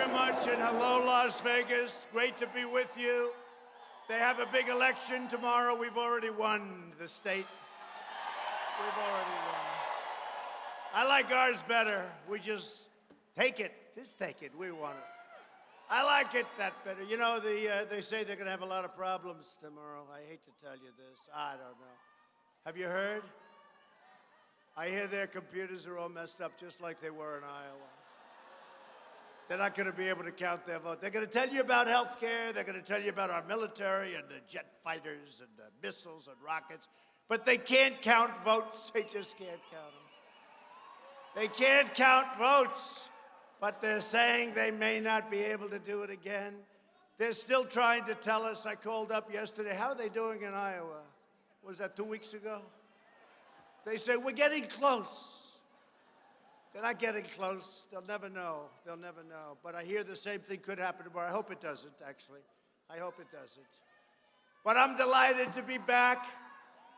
very much, and hello, Las Vegas. Great to be with you. They have a big election tomorrow. We've already won the state. We've already won. I like ours better. We just take it. Just take it. We want it. I like it that better. You know, they say they're going to have a lot of problems tomorrow. I hate to tell you this. I don't know. Have you heard? I hear their computers are all messed up just like they were in Iowa. They're not going to be able to count their vote. They're going to tell you about health care. They're going to tell you about our military and the jet fighters and the missiles and rockets. But they can't count votes. They just can't count them. They can't count votes. But they're saying they may not be able to do it again. They're still trying to tell us. I called up yesterday. How are they doing in Iowa? Was that 2 weeks ago? They say, we're getting close. They're not getting close. They'll never know. They'll never know. But I hear the same thing could happen tomorrow. I hope it doesn't, actually. I hope it doesn't. But I'm delighted to be back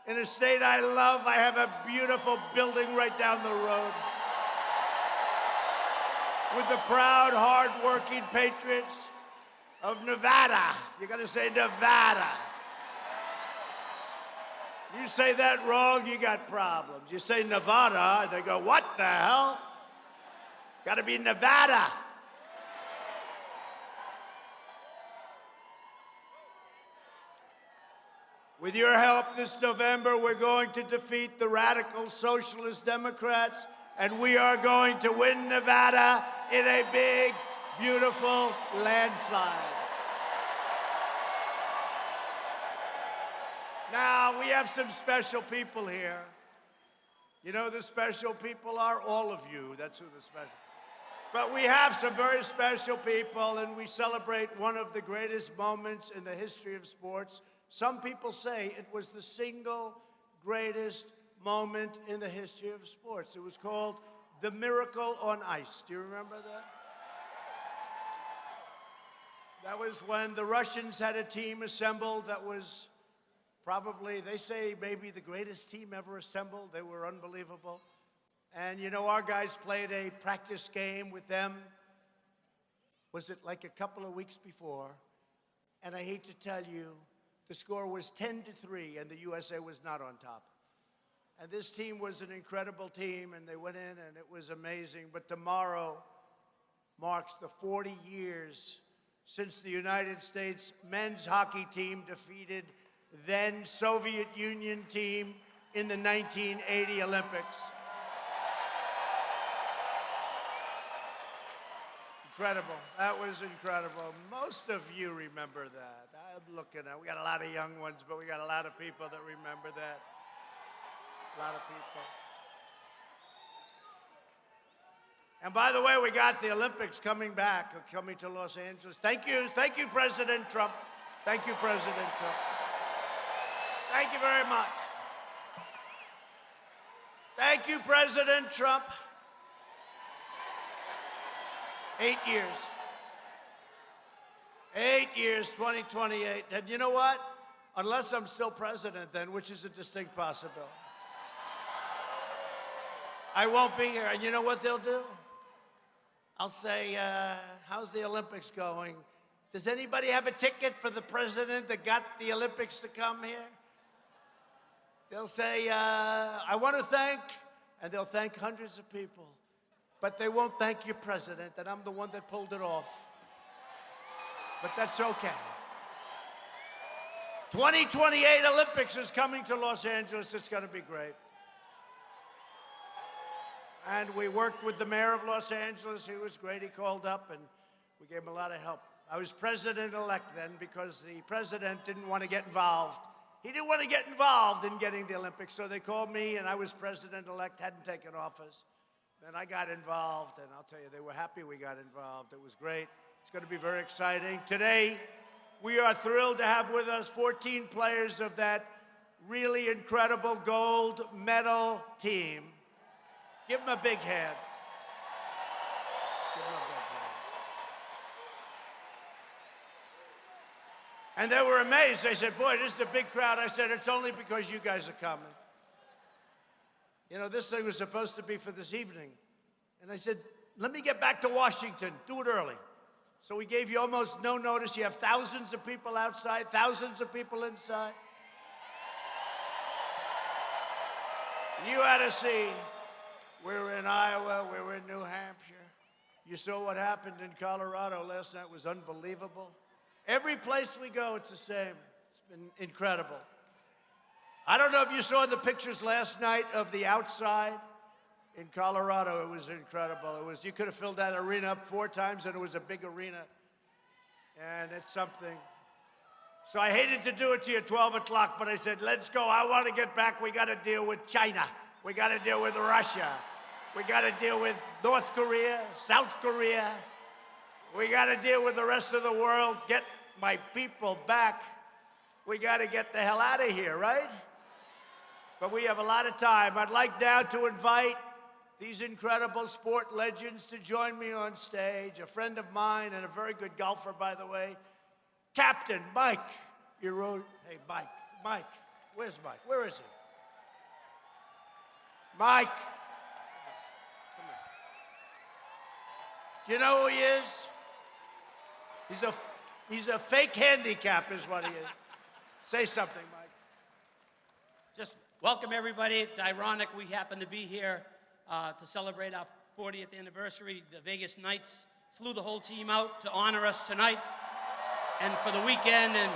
in a state I love. I have a beautiful building right down the road with the proud, hard-working patriots of Nevada. You got to say Nevada. You say that wrong, you got problems. You say Nevada, they go, what the hell? Got to be Nevada. With your help this November, we're going to defeat the radical socialist Democrats, and we are going to win Nevada in a big, beautiful landslide. Now, we have some special people here. You know the special people are? All of you. That's who the special. But we have some very special people, and we celebrate one of the greatest moments in the history of sports. Some people say it was the single greatest moment in the history of sports. It was called the Miracle on Ice. Do you remember that? That was when the Russians had a team assembled that was probably, they say, maybe the greatest team ever assembled. They were unbelievable. And, you know, our guys played a practice game with them. Was it like a couple of weeks before? And I hate to tell you, the score was 10-3, and the USA was not on top. And this team was an incredible team, and they went in, and it was amazing. But tomorrow marks the 40 years since the United States men's hockey team defeated then Soviet Union team in the 1980 Olympics. Incredible. That was incredible. Most of you remember that. I'm looking at, we got a lot of young ones, but we got a lot of people that remember that. A lot of people. And by the way, we got the Olympics coming back, coming to Los Angeles. Thank you, President Trump. Thank you, President Trump. Thank you very much. Thank you, President Trump. 8 years. 8 years, 2028. And you know what? Unless I'm still president then, which is a distinct possibility, I won't be here. And you know what they'll do? I'll say, how's the Olympics going? Does anybody have a ticket for the president that got the Olympics to come here? They'll say, I want to thank, and they'll thank hundreds of people, but they won't thank your president, and I'm the one that pulled it off. But that's okay. 2028 Olympics is coming to Los Angeles. It's going to be great. And we worked with the mayor of Los Angeles. He was great. He called up, and we gave him a lot of help. I was president-elect then because the president didn't want to get involved. He didn't want to get involved in getting the Olympics, so they called me, and I was president-elect, hadn't taken office. Then I got involved, and I'll tell you, they were happy we got involved. It was great. It's going to be very exciting. Today, we are thrilled to have with us 14 players of that really incredible gold medal team. Give them a big hand. Give them a big hand. And they were amazed. They said, boy, this is a big crowd. I said, it's only because you guys are coming. You know, this thing was supposed to be for this evening. And I said, let me get back to Washington. Do it early. So we gave you almost no notice. You have thousands of people outside, thousands of people inside. You had to see. We were in Iowa, we were in New Hampshire. You saw what happened in Colorado last night. It was unbelievable. Every place we go, it's the same. It's been incredible. I don't know if you saw the pictures last night of the outside in Colorado. It was incredible. You could have filled that arena up 4 times, and it was a big arena. And it's something. So I hated to do it to you at 12 o'clock, but I said, let's go. I want to get back. We got to deal with China. We got to deal with Russia. We got to deal with North Korea, South Korea. We got to deal with the rest of the world. Get my people back. We got to get the hell out of here, right? But we have a lot of time. I'd like now to invite these incredible sport legends to join me on stage. A friend of mine and a very good golfer, by the way, Captain Mike. Hey, Mike. Where's Mike? Where is he? Mike. Come here. Do you know who he is? He's a fake handicap is what he is. Say something, Mike. Just welcome everybody. It's ironic we happen to be here to celebrate our 40th anniversary. The Vegas Knights flew the whole team out to honor us tonight and for the weekend. And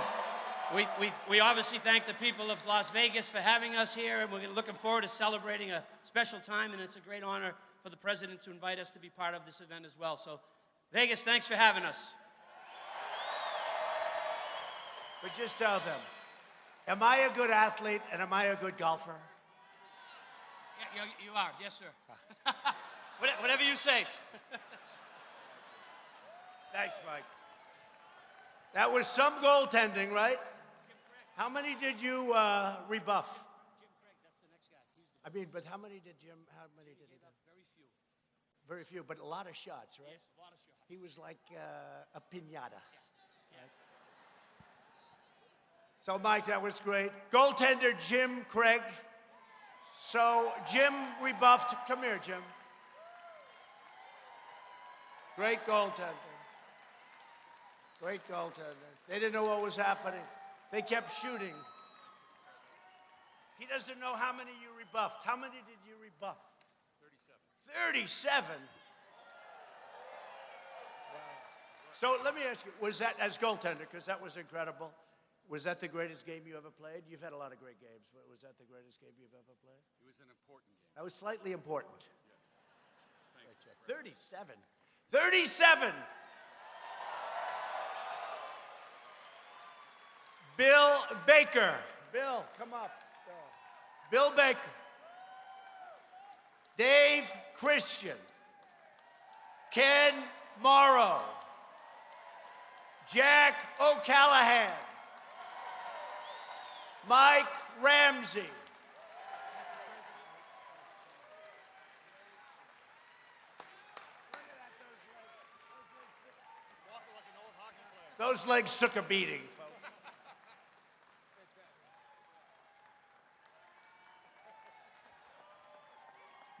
we obviously thank the people of Las Vegas for having us here. And we're looking forward to celebrating a special time. And it's a great honor for the president to invite us to be part of this event as well. So Vegas, thanks for having us. But just tell them, am I a good athlete and am I a good golfer? Yeah, you are. Yes, sir. Whatever you say. Thanks, Mike. That was some goaltending, right? How many did you rebuff? Jim Craig, that's the next guy. I mean, but how many did he do? Very few. Very few, but a lot of shots, right? Yes, a lot of shots. He was like a piñata. Yes. So, Mike, that was great. Goaltender Jim Craig. So, Jim rebuffed. Come here, Jim. Great goaltender. Great goaltender. They didn't know what was happening. They kept shooting. He doesn't know how many you rebuffed. How many did you rebuff? 37. 37? Wow. So let me ask you, was that as goaltender, because that was incredible, was that the greatest game you ever played? You've had a lot of great games, but was that the greatest game you've ever played? It was an important game. That was slightly important. Yes. Thanks. 37. 37! Bill Baker. Bill, come up. Bill Baker. Dave Christian. Ken Morrow. Jack O'Callahan. Mike Ramsey. Those legs took a beating.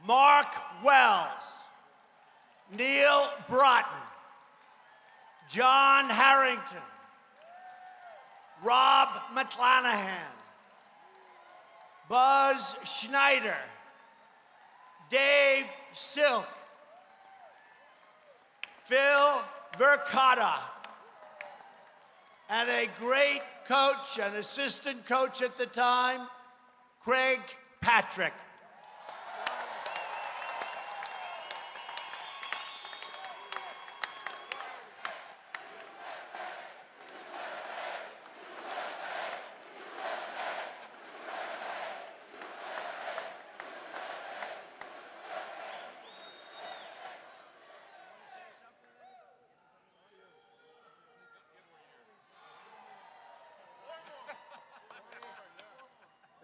Mark Wells, Neil Broughton, John Harrington, Rob McClanahan, Buzz Schneider, Dave Silk, Phil Vercotta, and a great coach and assistant coach at the time, Craig Patrick.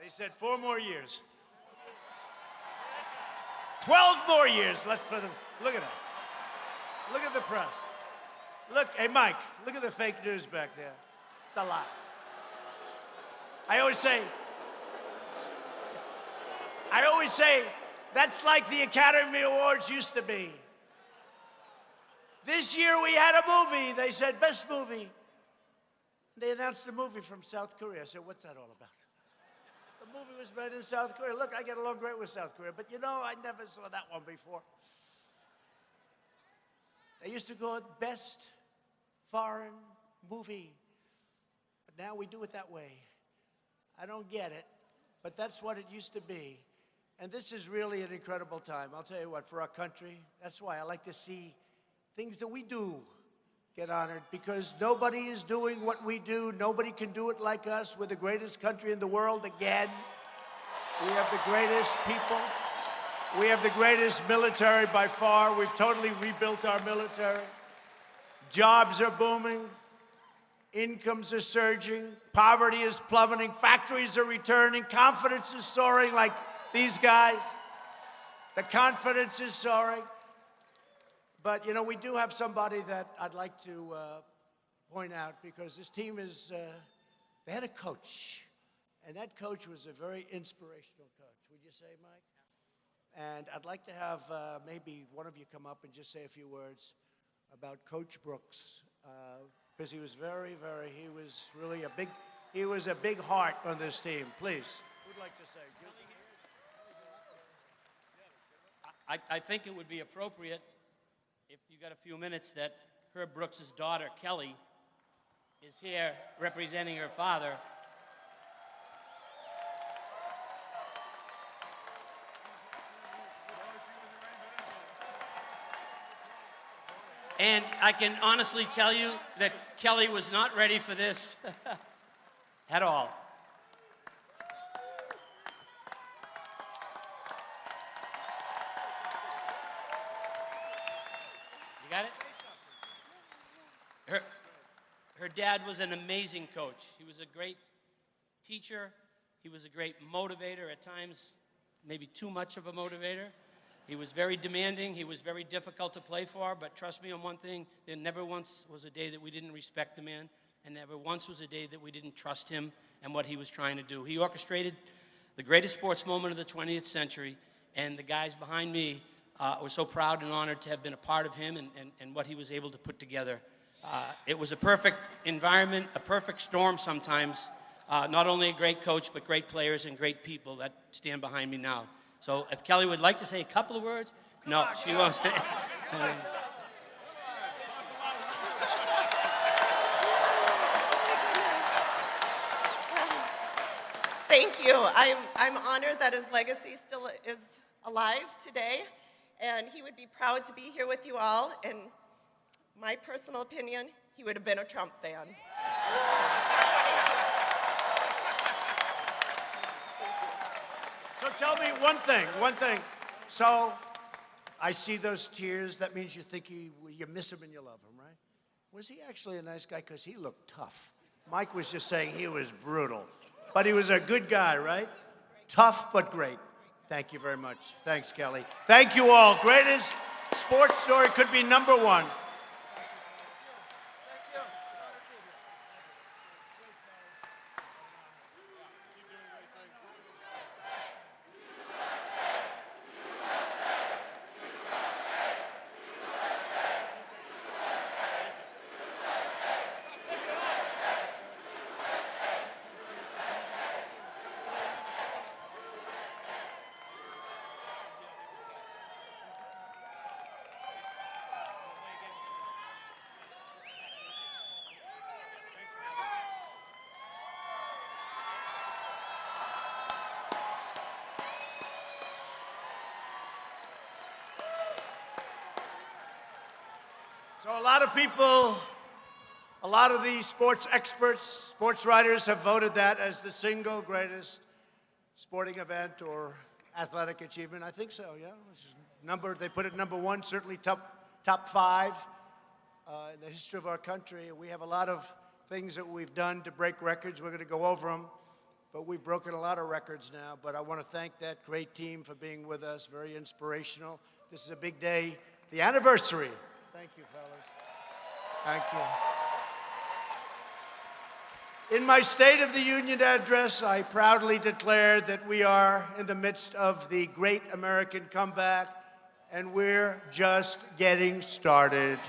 They said 4 more years. 12 more years left for them. Look at that. Look at the press. Look, hey, Mike, look at the fake news back there. It's a lot. I always say, that's like the Academy Awards used to be. This year we had a movie. They said, best movie. They announced a movie from South Korea. I said, what's that all about? The movie was made in South Korea. Look, I get along great with South Korea, but you know, I never saw that one before. They used to go best foreign movie, but now we do it that way. I don't get it, but that's what it used to be. And this is really an incredible time. I'll tell you what, for our country, that's why I like to see things that we do get honored, because nobody is doing what we do. Nobody can do it like us. We're the greatest country in the world again. We have the greatest people. We have the greatest military by far. We've totally rebuilt our military. Jobs are booming. Incomes are surging. Poverty is plummeting. Factories are returning. Confidence is soaring like these guys. The confidence is soaring. But, you know, we do have somebody that I'd like to point out, because this team is, they had a coach. And that coach was a very inspirational coach. Would you say, Mike? And I'd like to have maybe one of you come up and just say a few words about Coach Brooks, because he was he was really a big heart on this team. Please. Who'd like to say? I think it would be appropriate, if you got a few minutes, that Herb Brooks' daughter, Kelly, is here representing her father. And I can honestly tell you that Kelly was not ready for this at all. You got it? Her dad was an amazing coach. He was a great teacher. He was a great motivator, at times maybe too much of a motivator. He was very demanding. He was very difficult to play for, but trust me on one thing, there never once was a day that we didn't respect the man, and never once was a day that we didn't trust him and what he was trying to do. He orchestrated the greatest sports moment of the 20th century, and the guys behind me were so proud and honored to have been a part of him and what he was able to put together. It was a perfect environment, a perfect storm sometimes. Not only a great coach, but great players and great people that stand behind me now. So if Kelly would like to say a couple of words, no, she won't. Thank you. I'm honored that his legacy still is alive today, and he would be proud to be here with you all. In my personal opinion, he would have been a Trump fan. So tell me one thing. So I see those tears. That means you think you miss him and you love him, right? Was he actually a nice guy? Because he looked tough. Mike was just saying he was brutal. But he was a good guy, right? Tough, but great. Thank you very much. Thanks, Kelly. Thank you all. Greatest sports story could be number one. So a lot of people, a lot of the sports experts, sports writers have voted that as the single greatest sporting event or athletic achievement. I think so, yeah. They put it number one, certainly top five in the history of our country. We have a lot of things that we've done to break records. We're going to go over them, but we've broken a lot of records now. But I want to thank that great team for being with us, very inspirational. This is a big day, the anniversary. Thank you, fellas. Thank you. In my State of the Union address, I proudly declared that we are in the midst of the great American comeback, and we're just getting started.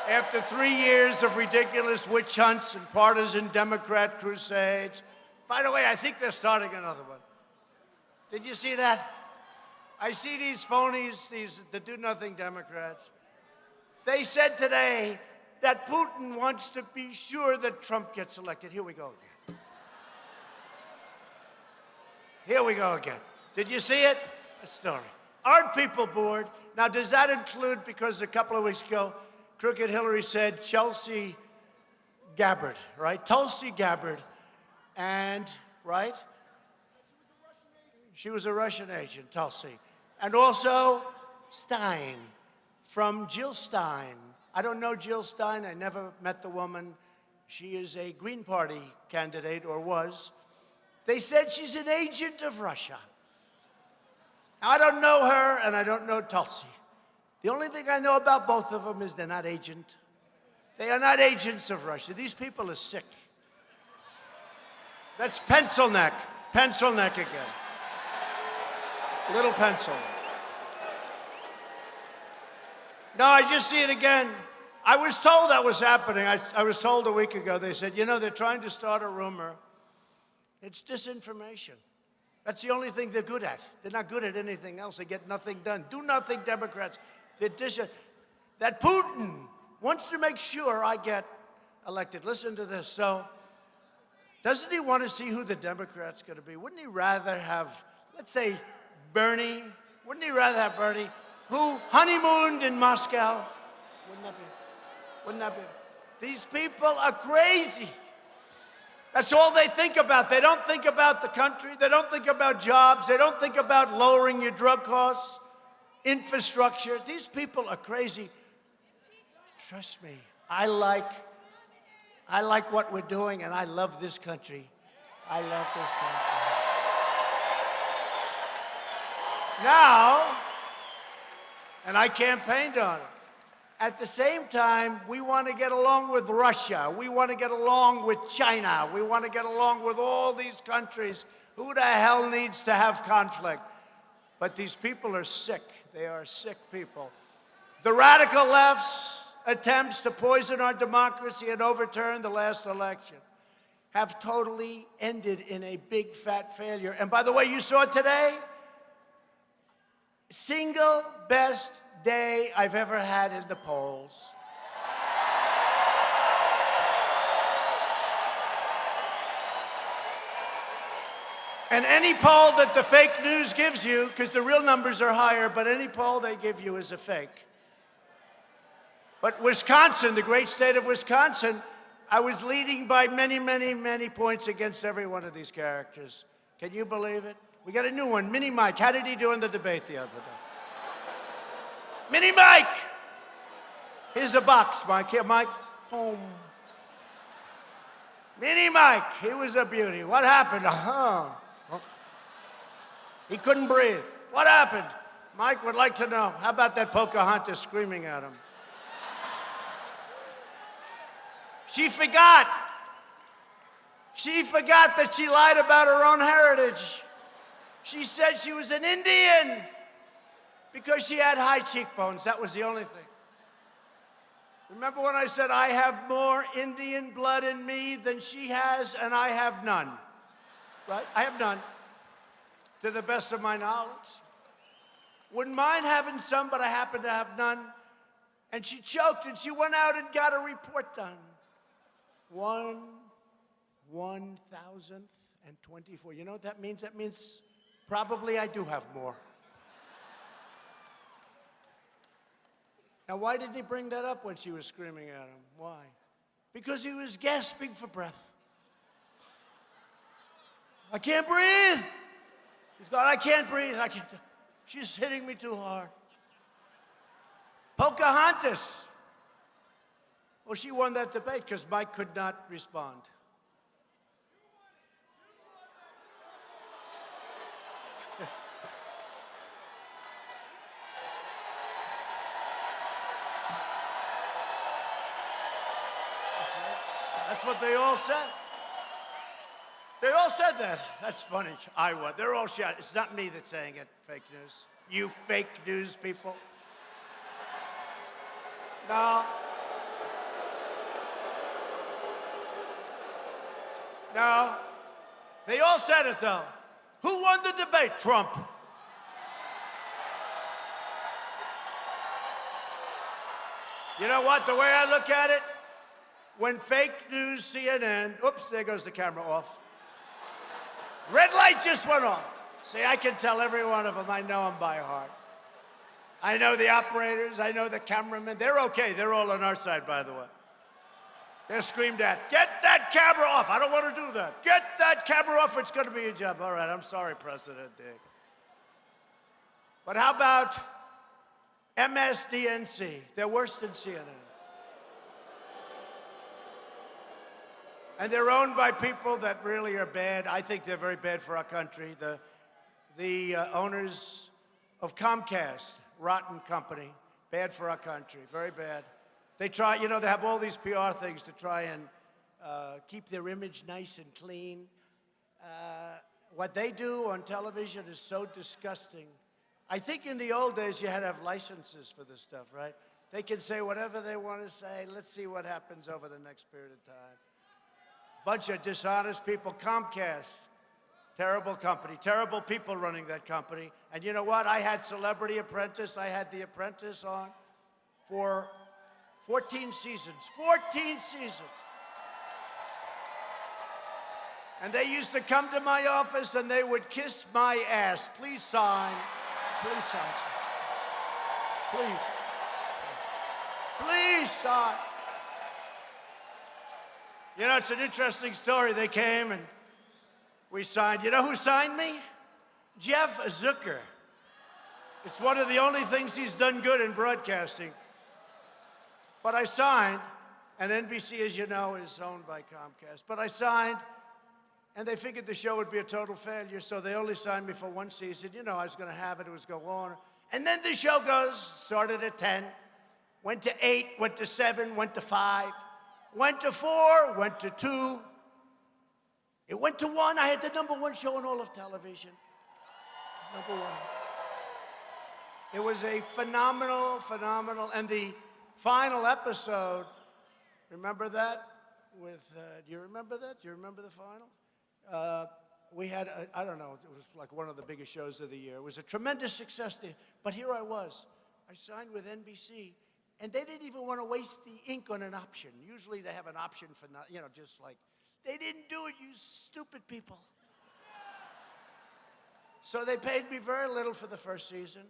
After 3 years of ridiculous witch hunts and partisan Democrat crusades, by the way, I think they're starting another one. Did you see that? I see these phonies, the do-nothing Democrats. They said today that Putin wants to be sure that Trump gets elected. Here we go again. Here we go again. Did you see it? A story. Aren't people bored? Now, does that include, because a couple of weeks ago, Crooked Hillary said Chelsea Gabbard, right? Tulsi Gabbard, and, right? She was a Russian agent, Tulsi. And also Stein, from Jill Stein. I don't know Jill Stein. I never met the woman. She is a Green Party candidate, or was. They said she's an agent of Russia. Now, I don't know her, and I don't know Tulsi. The only thing I know about both of them is they're not agent. They are not agents of Russia. These people are sick. That's pencil neck. Pencil neck again. Little pencil. No, I just see it again. I was told that was happening. I was told a week ago, they said, you know, they're trying to start a rumor. It's disinformation. That's the only thing they're good at. They're not good at anything else. They get nothing done. Do nothing, Democrats. That Putin wants to make sure I get elected. Listen to this. So, doesn't he want to see who the Democrat's going to be? Wouldn't he rather have, let's say, Bernie? Wouldn't he rather have Bernie, who honeymooned in Moscow? Wouldn't that be? Wouldn't that be? These people are crazy. That's all they think about. They don't think about the country. They don't think about jobs. They don't think about lowering your drug costs, infrastructure. These people are crazy. Trust me, I like what we're doing, and I love this country. I love this country. Now, and I campaigned on it. At the same time, we want to get along with Russia. We want to get along with China. We want to get along with all these countries. Who the hell needs to have conflict? But these people are sick. They are sick people. The radical left's attempts to poison our democracy and overturn the last election have totally ended in a big fat failure. And by the way, you saw today, single best day I've ever had in the polls. And any poll that the fake news gives you, because the real numbers are higher, but any poll they give you is a fake. But Wisconsin, the great state of Wisconsin, I was leading by many, many, many points against every one of these characters. Can you believe it? We got a new one, Mini Mike. How did he do in the debate the other day? Mini Mike! Here's a box, Mike. Here, Mike. Boom. Mini Mike, he was a beauty. What happened? He couldn't breathe. What happened? Mike would like to know. How about that Pocahontas screaming at him? She forgot. She forgot that she lied about her own heritage. She said she was an Indian because she had high cheekbones. That was the only thing. Remember when I said I have more Indian blood in me than she has, and I have none? Right? I have none, to the best of my knowledge. Wouldn't mind having some, but I happen to have none. And she choked, and she went out and got a report done. 1,024. You know what that means? That means probably I do have more. Now, why did he bring that up when she was screaming at him? Why? Because he was gasping for breath. I can't breathe. He's going, I can't breathe. I can't. She's hitting me too hard. Pocahontas. Well, she won that debate because Mike could not respond. That's what they all said. They all said that. That's funny. I would. They're all shouting. It's not me that's saying it, fake news. You fake news people. No. No. They all said it, though. Who won the debate? Trump. You know what? The way I look at it, when fake news CNN, oops, there goes the camera off. Red light just went off. See, I can tell every one of them. I know them by heart. I know the operators. I know the cameramen. They're okay. They're all on our side, by the way. They're screamed at, get that camera off. I don't want to do that. Get that camera off. It's going to be your job. All right, I'm sorry, President Dick. But how about MSDNC? They're worse than CNN. And they're owned by people that really are bad. I think they're very bad for our country. The owners of Comcast, rotten company, bad for our country, very bad. They try, you know, they have all these PR things to try and keep their image nice and clean. What they do on television is so disgusting. I think in the old days you had to have licenses for this stuff, right? They can say whatever they want to say. Let's see what happens over the next period of time. Bunch of dishonest people. Comcast, terrible company, terrible people running that company. And you know what? I had Celebrity Apprentice. I had The Apprentice on for 14 seasons. 14 seasons. And they used to come to my office and they would kiss my ass. Please sign. Please sign. Please. Please sign. You know, it's an interesting story. They came and we signed. You know who signed me? Jeff Zucker. It's one of the only things he's done good in broadcasting. But I signed, and NBC, as you know, is owned by Comcast. But I signed, and they figured the show would be a total failure, so they only signed me for one season. You know, I was going to have it. It was going to go on. And then the show started at 10, went to 8, went to 7, went to 5. Went to 4, went to 2. It went to 1. I had the #1 show in all of television. #1. It was a phenomenal, and the final episode, remember that? Do you remember that? Do you remember the final? We had, I don't know, it was like one of the biggest shows of the year. It was a tremendous success there. But here I was. I signed with NBC. And they didn't even want to waste the ink on an option. Usually they have an option for, you know, just like, they didn't do it, you stupid people. So they paid me very little for the first season.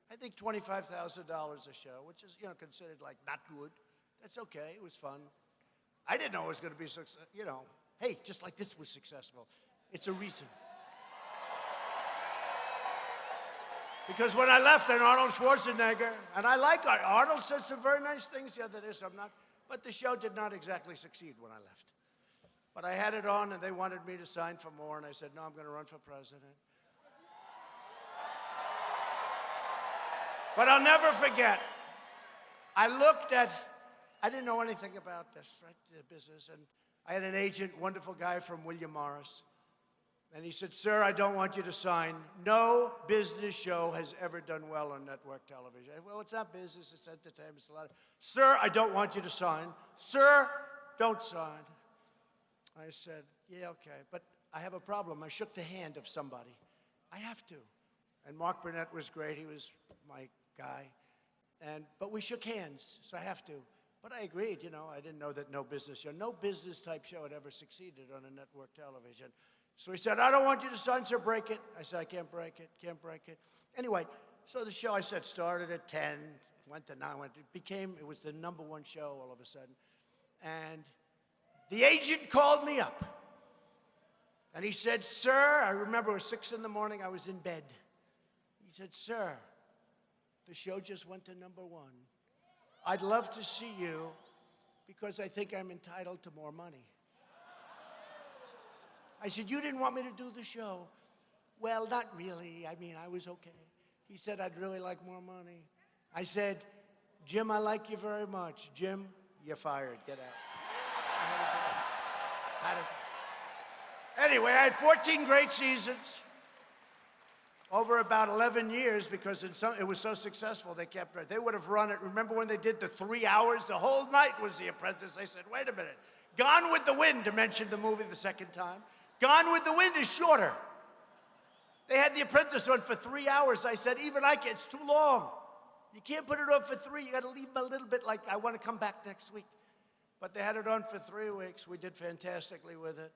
I think $25,000 a show, which is, you know, considered like not good. That's okay, it was fun. I didn't know it was going to be successful, you know. Hey, just like this was successful. It's a reason. Because when I left, and Arnold Schwarzenegger, and I like Arnold said some very nice things the other day, so I'm not, but the show did not exactly succeed when I left. But I had it on, and they wanted me to sign for more, and I said, no, I'm going to run for president. But I'll never forget, I didn't know anything about this, right, the business, and I had an agent, wonderful guy from William Morris. And he said, sir, I don't want you to sign. No business show has ever done well on network television. Well, it's not business, it's entertainment, it's a lot of, sir, I don't want you to sign. Sir, don't sign. I said, yeah, okay, but I have a problem. I shook the hand of somebody. I have to. And Mark Burnett was great, he was my guy. But we shook hands, so I have to. But I agreed, you know, I didn't know that no business type show had ever succeeded on a network television. So he said, I don't want you to sign, sir, break it. I said, I can't break it, can't break it. Anyway, so the show, I said, started at 10, went to 9, it was the #1 show all of a sudden. And the agent called me up. And he said, sir, I remember it was 6 in the morning, I was in bed. He said, sir, the show just went to #1. I'd love to see you because I think I'm entitled to more money. I said, you didn't want me to do the show. Well, not really. I mean, I was okay. He said, I'd really like more money. I said, Jim, I like you very much. Jim, you're fired. Get out. Anyway, I had 14 great seasons over about 11 years because it was so successful, they kept it. They would have run it. Remember when they did the 3 hours? The whole night was The Apprentice. They said, wait a minute. Gone with the Wind, to mention the movie the second time. Gone with the Wind is shorter. They had The Apprentice on for 3 hours. I said, even I can't, it's too long. You can't put it on for 3. You got to leave them a little bit like, I want to come back next week. But they had it on for 3 weeks. We did fantastically with it.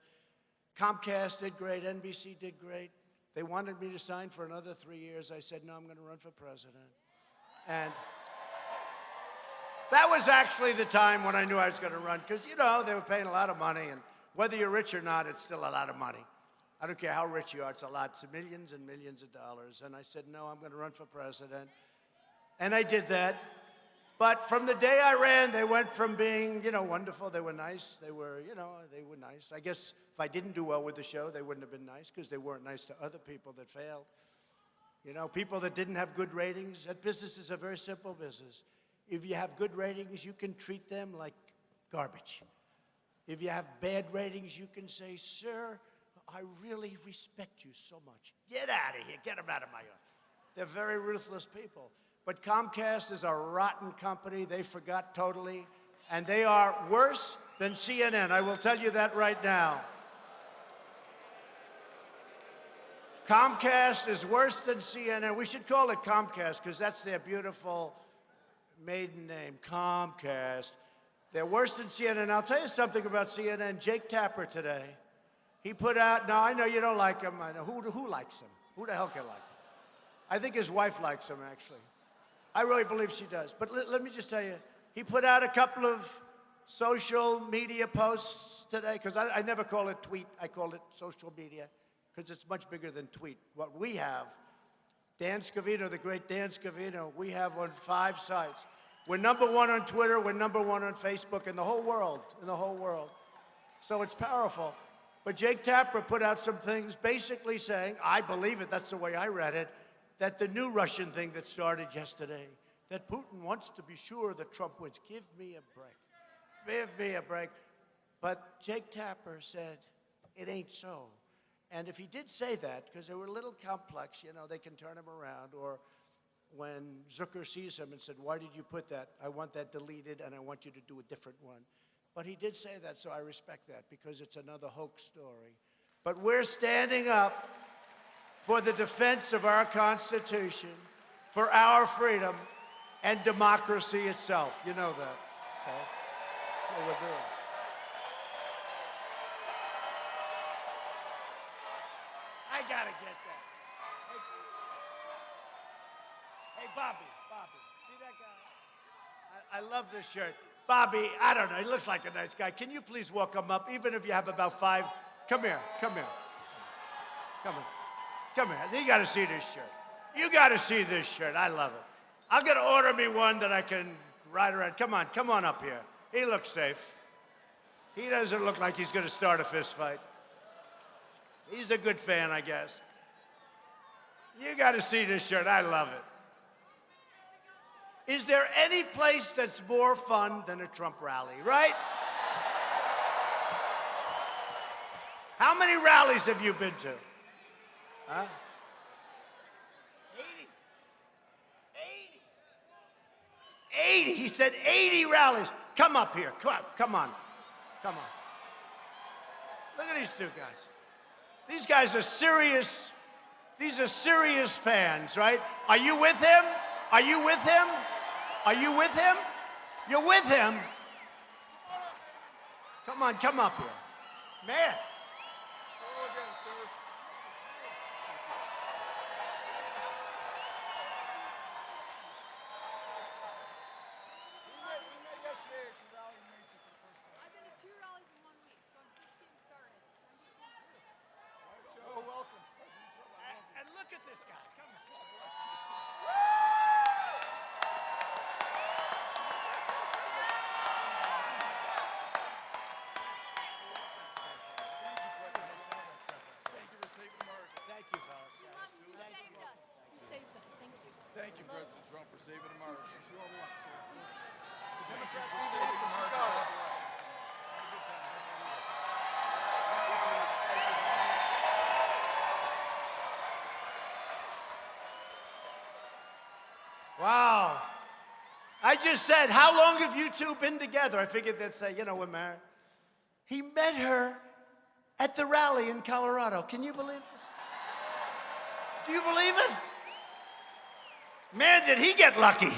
Comcast did great. NBC did great. They wanted me to sign for another 3 years. I said, no, I'm going to run for president. And that was actually the time when I knew I was going to run, because, you know, they were paying a lot of money, and whether you're rich or not, it's still a lot of money. I don't care how rich you are, it's a lot. It's millions and millions of dollars. And I said, no, I'm going to run for president. And I did that. But from the day I ran, they went from being, you know, wonderful. They were nice. They were, you know, they were nice. I guess if I didn't do well with the show, they wouldn't have been nice because they weren't nice to other people that failed. You know, people that didn't have good ratings. That business is a very simple business. If you have good ratings, you can treat them like garbage. If you have bad ratings, you can say, sir, I really respect you so much. Get out of here. Get them out of my yard. They're very ruthless people. But Comcast is a rotten company. They forgot totally. And they are worse than CNN. I will tell you that right now. Comcast is worse than CNN. We should call it Comcast because that's their beautiful maiden name, Comcast. They're worse than CNN. I'll tell you something about CNN. Jake Tapper today, he put out, now I know you don't like him. I know. Who likes him? Who the hell can like him? I think his wife likes him, actually. I really believe she does. But let me just tell you, he put out a couple of social media posts today, because I never call it tweet, I call it social media, because it's much bigger than tweet. What we have, Dan Scavino, the great Dan Scavino, we have on 5 sites. We're #1 on Twitter, we're #1 on Facebook, in the whole world, So it's powerful. But Jake Tapper put out some things basically saying, I believe it, that's the way I read it, that the new Russian thing that started yesterday, that Putin wants to be sure that Trump wins. Give me a break. Give me a break. But Jake Tapper said, it ain't so. And if he did say that, because they were a little complex, you know, they can turn him around, or when Zucker sees him and said, why did you put that? I want that deleted, and I want you to do a different one. But he did say that, so I respect that, because it's another hoax story. But we're standing up for the defense of our Constitution, for our freedom, and democracy itself. You know that, okay? That's what we're doing. I gotta get that. Hey, Bobby, see that guy? I love this shirt. Bobby, I don't know, he looks like a nice guy. Can you please walk him up, even if you have about 5? Come here. Come here. You gotta see this shirt. You gotta see this shirt. I love it. I'm gonna order me one that I can ride around. Come on up here. He looks safe. He doesn't look like he's gonna start a fist fight. He's a good fan, I guess. You gotta see this shirt. I love it. Is there any place that's more fun than a Trump rally, right? How many rallies have you been to? Huh? 80. He said 80 rallies. Come up here. Come on. Look at these 2 guys. These guys are serious. These are serious fans, right? Are you with him? Are you with him? Are you with him? You're with him. Come on, come up here. Man. Look at this guy. Come on. God bless you. Thank you for saving America. Thank you, fellas. We love you. You saved us. You saved us. Thank you. Thank you, President Trump, for saving America. Thank you. Democrats for saving America. God bless you. I just said, how long have you two been together? I figured they'd say, you know, we're married. He met her at the rally in Colorado. Can you believe this? Do you believe it? Man, did he get lucky.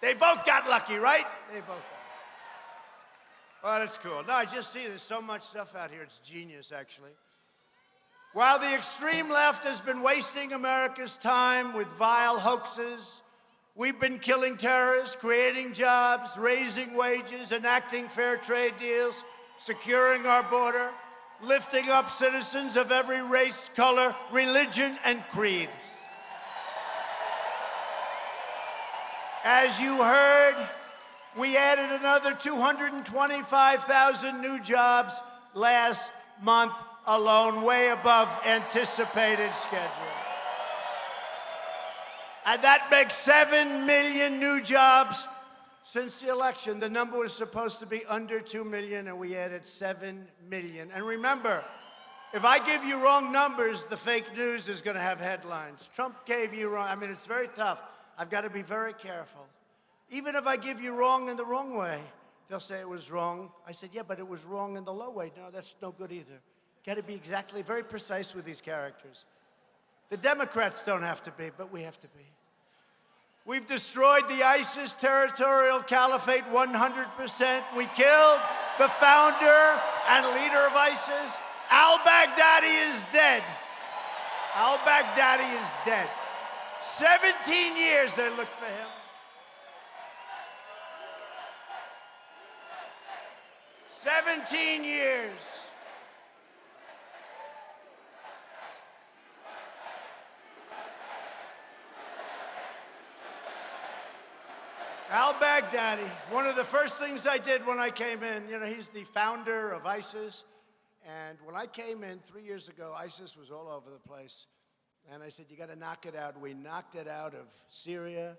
They both got lucky, right? They both got. Well, that's cool. No, I just see there's so much stuff out here. It's genius, actually. While the extreme left has been wasting America's time with vile hoaxes, we've been killing terrorists, creating jobs, raising wages, enacting fair trade deals, securing our border, lifting up citizens of every race, color, religion, and creed. As you heard, we added another 225,000 new jobs last month alone, way above anticipated schedule. And that makes 7 million new jobs since the election. The number was supposed to be under 2 million, and we added 7 million. And remember, if I give you wrong numbers, the fake news is going to have headlines. Trump gave you wrong. I mean, it's very tough. I've got to be very careful. Even if I give you wrong in the wrong way, they'll say it was wrong. I said, yeah, but it was wrong in the low way. No, that's no good either. Got to be exactly, very precise with these characters. The Democrats don't have to be, but we have to be. We've destroyed the ISIS territorial caliphate 100%. We killed the founder and leader of ISIS. Al-Baghdadi is dead. Al-Baghdadi is dead. 17 years they looked for him. 17 years. Al-Baghdadi, one of the first things I did when I came in, you know, he's the founder of ISIS. And when I came in 3 years ago, ISIS was all over the place. And I said, you got to knock it out. We knocked it out of Syria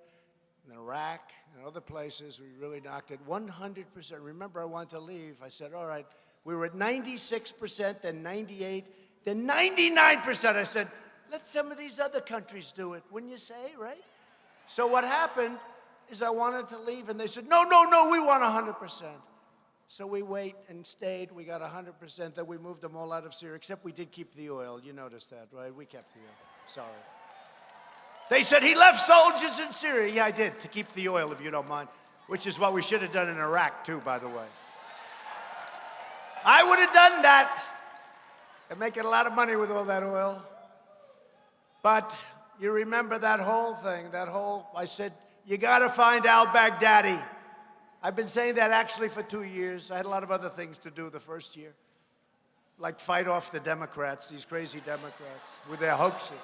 and Iraq and other places. We really knocked it 100%. Remember, I wanted to leave. I said, all right, we were at 96%, then 98%, then 99%. I said, let some of these other countries do it, wouldn't you say, right? So what happened is I wanted to leave, and they said, no, no, no, we want 100%. So we wait and stayed. We got 100%. Then we moved them all out of Syria, except we did keep the oil. You noticed that, right? We kept the oil. Sorry. They said he left soldiers in Syria. Yeah, I did, to keep the oil, if you don't mind, which is what we should have done in Iraq, too, by the way. I would have done that. They're making a lot of money with all that oil. But you remember that whole thing, I said, you got to find al-Baghdadi. I've been saying that actually for 2 years. I had a lot of other things to do the first year, like fight off the Democrats, these crazy Democrats, with their hoaxes.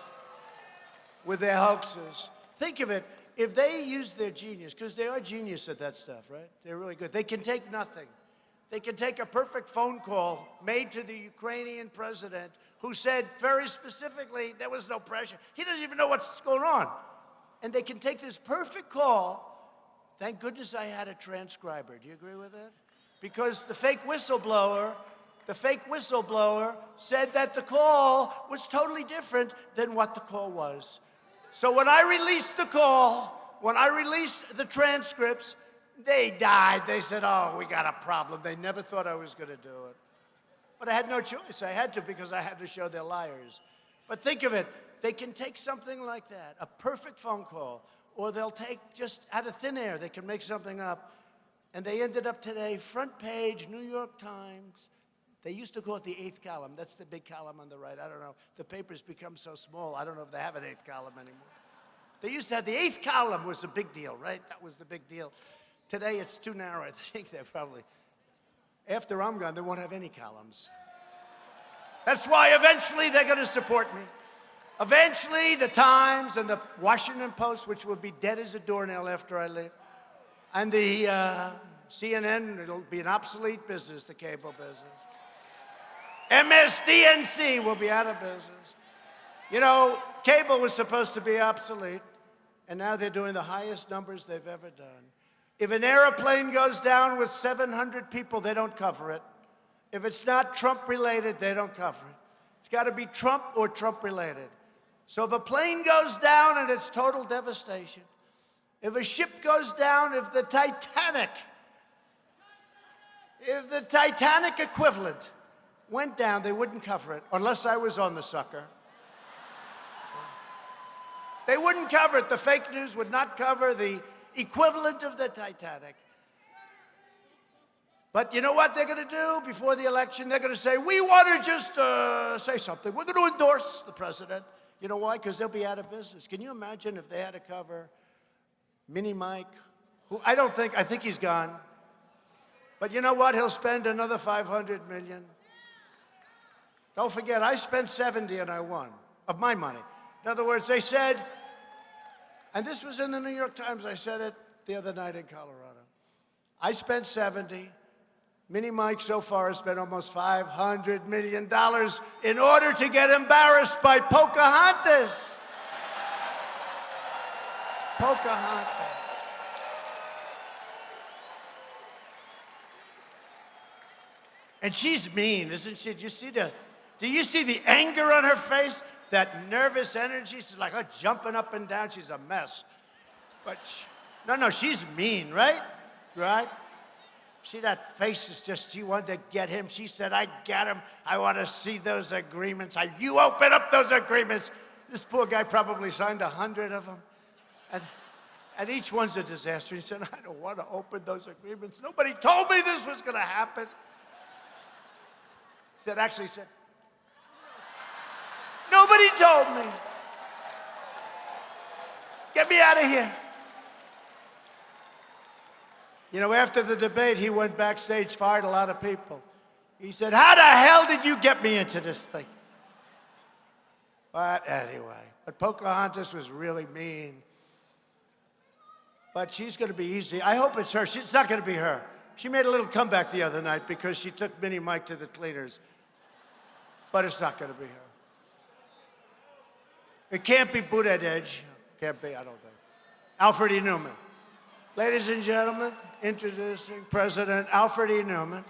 Think of it, if they use their genius, because they are genius at that stuff, right? They're really good. They can take nothing. They can take a perfect phone call made to the Ukrainian president who said very specifically there was no pressure. He doesn't even know what's going on. And they can take this perfect call. Thank goodness I had a transcriber. Do you agree with that? Because the fake whistleblower said that the call was totally different than what the call was. So when I released the call, when I released the transcripts, they died. They said, oh, we got a problem. They never thought I was going to do it. But I had no choice. I had to, because I had to show they're liars. But think of it. They can take something like that, a perfect phone call, or they'll take just out of thin air, they can make something up. And they ended up today, front page, New York Times. They used to call it the eighth column. That's the big column on the right. I don't know. The paper's become so small, I don't know if they have an eighth column anymore. They used to have the eighth column was the big deal, right? That was the big deal. Today, it's too narrow. I think they're probably, after I'm gone, they won't have any columns. That's why eventually they're going to support me. Eventually, the Times and the Washington Post, which will be dead as a doornail after I leave, and the CNN, it'll be an obsolete business, the cable business. MSDNC will be out of business. You know, cable was supposed to be obsolete, and now they're doing the highest numbers they've ever done. If an airplane goes down with 700 people, they don't cover it. If it's not Trump-related, they don't cover it. It's got to be Trump or Trump-related. So if a plane goes down and it's total devastation, If a ship goes down, if the Titanic equivalent went down, they wouldn't cover it unless I was on the sucker. They wouldn't cover it. The fake news would not cover the equivalent of the Titanic. But you know what they're going to do before the election? They're going to say, we want to just say something. We're going to endorse the president. You know why? Because they'll be out of business. Can you imagine if they had to cover Mini Mike? Who I think he's gone. But you know what? He'll spend another $500 million. Don't forget, I spent 70 and I won of my money. In other words, they said, and this was in the New York Times, I said it the other night in Colorado. I spent 70. Mini Mike so far has spent almost $500 million in order to get embarrassed by Pocahontas. Pocahontas. And she's mean, isn't she? Do you see the anger on her face? That nervous energy? She's like, oh, jumping up and down. She's a mess. But no, she's mean, right? Right? See, that face is just, she wanted to get him. She said, I got him. I want to see those agreements. You open up those agreements. This poor guy probably signed 100 of them. And each one's a disaster. He said, I don't want to open those agreements. Nobody told me this was going to happen. He said, nobody told me. Get me out of here. You know, after the debate, he went backstage, fired a lot of people. He said, how the hell did you get me into this thing? But anyway, Pocahontas was really mean. But she's going to be easy. I hope it's her. It's not going to be her. She made a little comeback the other night because she took Mini Mike to the cleaners. But it's not going to be her. It can't be Buttigieg. Can't be, I don't think. Alfred E. Newman. Ladies and gentlemen, introducing President Alfred E. Newman.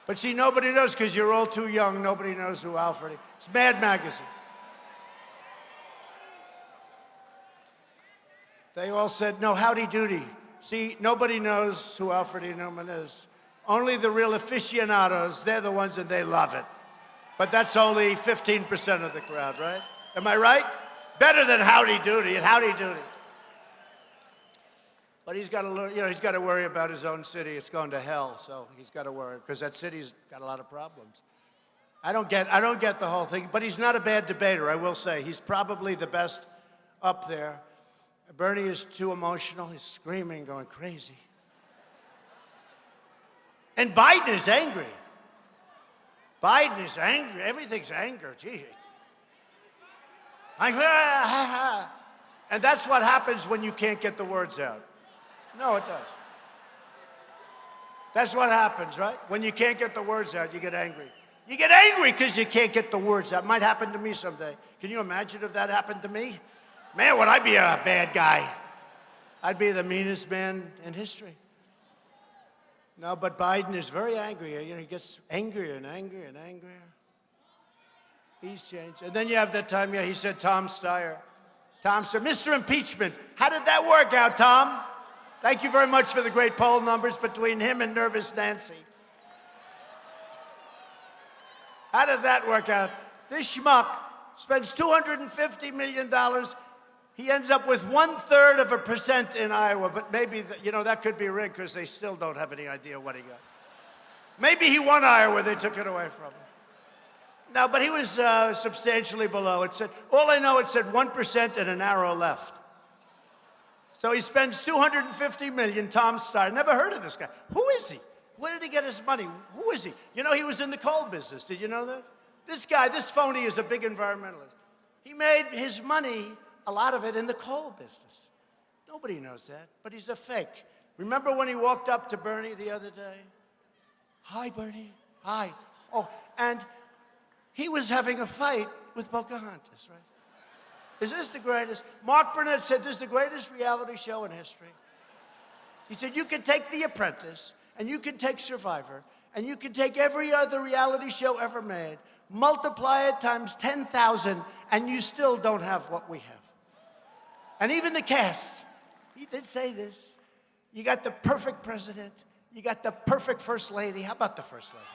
But see, nobody knows because you're all too young. Nobody knows who Alfred is. It's Mad Magazine. They all said, no, howdy doody. See, nobody knows who Alfred E. Newman is. Only the real aficionados, they're the ones and they love it. But that's only 15% of the crowd, right? Am I right? Better than howdy doody and howdy doody. But he's got to learn, he's got to worry about his own city. It's going to hell, so he's got to worry because that city's got a lot of problems. I don't get the whole thing, but he's not a bad debater, I will say. He's probably the best up there. Bernie is too emotional. He's screaming, going crazy. And Biden is angry. Biden is angry. Everything's anger. Gee. And that's what happens when you can't get the words out. No, it does. That's what happens, right? When you can't get the words out, you get angry. You get angry because you can't get the words out. It might happen to me someday. Can you imagine if that happened to me? Man, would I be a bad guy? I'd be the meanest man in history. No, but Biden is very angry. He gets angrier and angrier and angrier. He's changed. And then you have that time, he said Tom Steyer. Tom said, Mr. Impeachment, how did that work out, Tom? Thank you very much for the great poll numbers between him and Nervous Nancy. How did that work out? This schmuck spends $250 million. He ends up with 1/3% in Iowa, but maybe, that could be rigged because they still don't have any idea what he got. Maybe he won Iowa, they took it away from him. No, but he was substantially below. It said, all I know, it said 1% and an arrow left. So he spends $250 million, Tom Steyer. Never heard of this guy. Who is he? Where did he get his money? Who is he? He was in the coal business. Did you know that? This guy, this phony, is a big environmentalist. He made his money, a lot of it, in the coal business. Nobody knows that, but he's a fake. Remember when he walked up to Bernie the other day? Hi, Bernie. Hi. Oh, and he was having a fight with Pocahontas, right? Is this the greatest? Mark Burnett said this is the greatest reality show in history. He said you could take The Apprentice, and you could take Survivor, and you could take every other reality show ever made, multiply it times 10,000, and you still don't have what we have. And even the cast, he did say this. You got the perfect president. You got the perfect first lady. How about the first lady?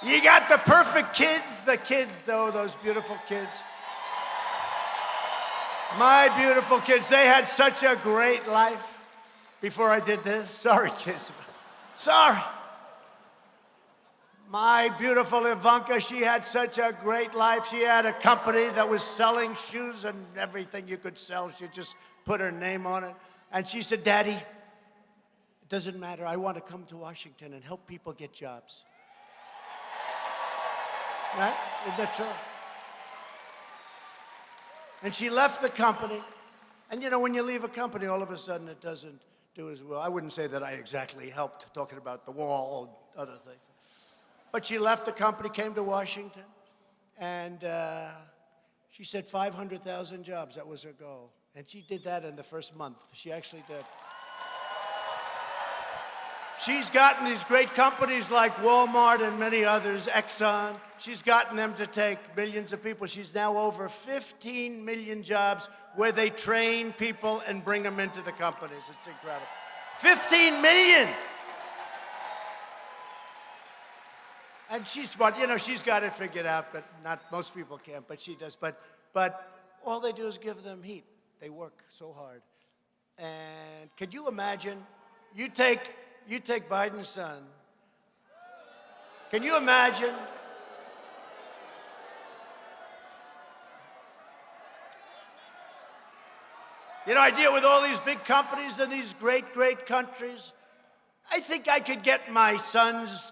You got the perfect kids, oh, those beautiful kids. My beautiful kids, they had such a great life before I did this. Sorry, kids. Sorry. My beautiful Ivanka, she had such a great life. She had a company that was selling shoes and everything you could sell. She just put her name on it. And she said, Daddy, it doesn't matter. I want to come to Washington and help people get jobs. Right? Isn't that true? And she left the company. And you know, when you leave a company, all of a sudden it doesn't do as well. I wouldn't say that I exactly helped talking about the wall or other things. But she left the company, came to Washington, and she said 500,000 jobs, that was her goal. And she did that in the first month. She actually did. She's gotten these great companies like Walmart and many others, Exxon. She's gotten them to take millions of people. She's now over 15 million jobs where they train people and bring them into the companies. It's incredible. 15 million! And she's smart. You know, she's got it figured out, but not most people can, but she does. But all they do is give them heat. They work so hard. And could you imagine, you take Biden's son. Can you imagine? You know, I deal with all these big companies and these great, great countries. I think I could get my sons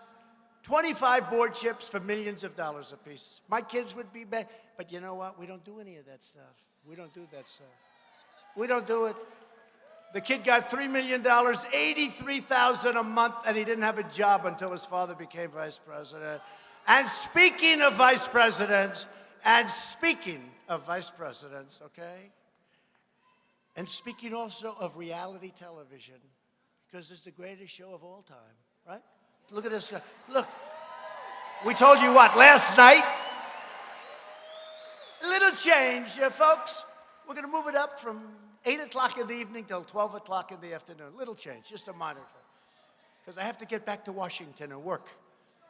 25 board chips for millions of dollars apiece. My kids would be bad. But you know what? We don't do any of that stuff. We don't do that stuff. We don't do it. The kid got $3 million, $83,000 a month, and he didn't have a job until his father became vice president. And speaking of vice presidents, okay? And speaking also of reality television, because it's the greatest show of all time, right? Look at this guy. Look, we told you what, last night? A little change, folks. We're going to move it up from 8 o'clock in the evening till 12 o'clock in the afternoon. Little change, just a minor change. Because I have to get back to Washington and work.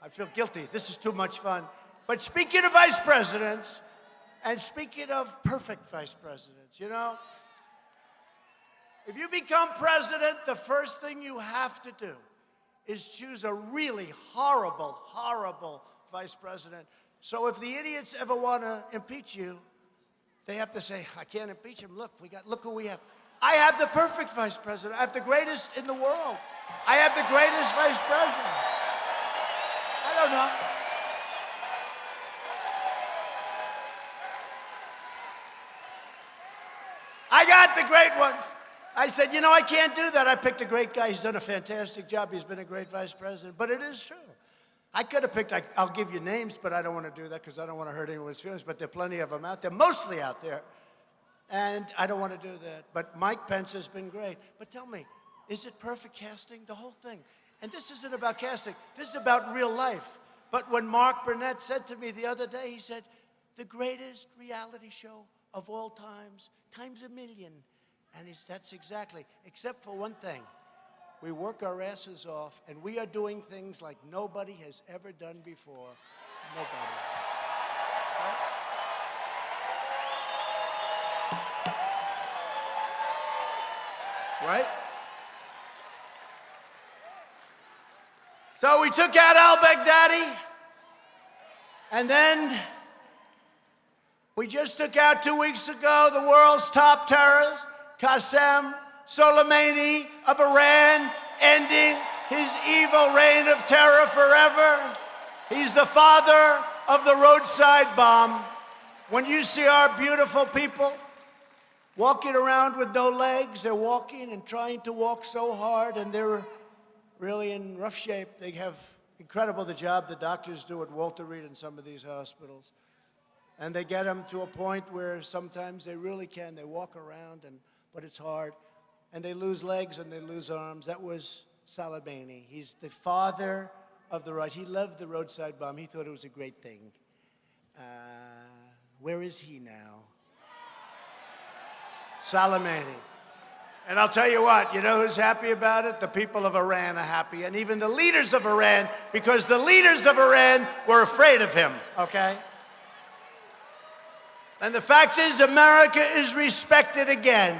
I feel guilty. This is too much fun. But speaking of vice presidents, and speaking of perfect vice presidents, you know, if you become president, the first thing you have to do is choose a really horrible, horrible vice president. So if the idiots ever want to impeach you, they have to say, I can't impeach him. Look who we have. I have the perfect vice president. I have the greatest in the world. I have the greatest vice president. I don't know. I got the great ones. I said, you know, I can't do that. I picked a great guy. He's done a fantastic job. He's been a great vice president. But it is true. I could have picked, I'll give you names, but I don't want to do that because I don't want to hurt anyone's feelings. But there are plenty of them out there, mostly out there. And I don't want to do that. But Mike Pence has been great. But tell me, is it perfect casting? The whole thing. And this isn't about casting. This is about real life. But when Mark Burnett said to me the other day, he said, the greatest reality show of all times, times a million. And that's exactly, except for one thing. We work our asses off, and we are doing things like nobody has ever done before. Nobody. Right? So we took out al-Baghdadi, and then we just took out 2 weeks ago the world's top terrorist, Qasem Soleimani of Iran, ending his evil reign of terror forever. He's the father of the roadside bomb. When you see our beautiful people walking around with no legs, they're walking and trying to walk so hard, and they're really in rough shape. They have incredible the job the doctors do at Walter Reed and some of these hospitals. And they get them to a point where sometimes they really can. They walk around, but it's hard. And they lose legs and they lose arms. That was Soleimani. He's the father of the right. He loved the roadside bomb. He thought it was a great thing. Where is he now? Soleimani. And I'll tell you what, you know who's happy about it? The people of Iran are happy, and even the leaders of Iran, because the leaders of Iran were afraid of him, okay? And the fact is, America is respected again.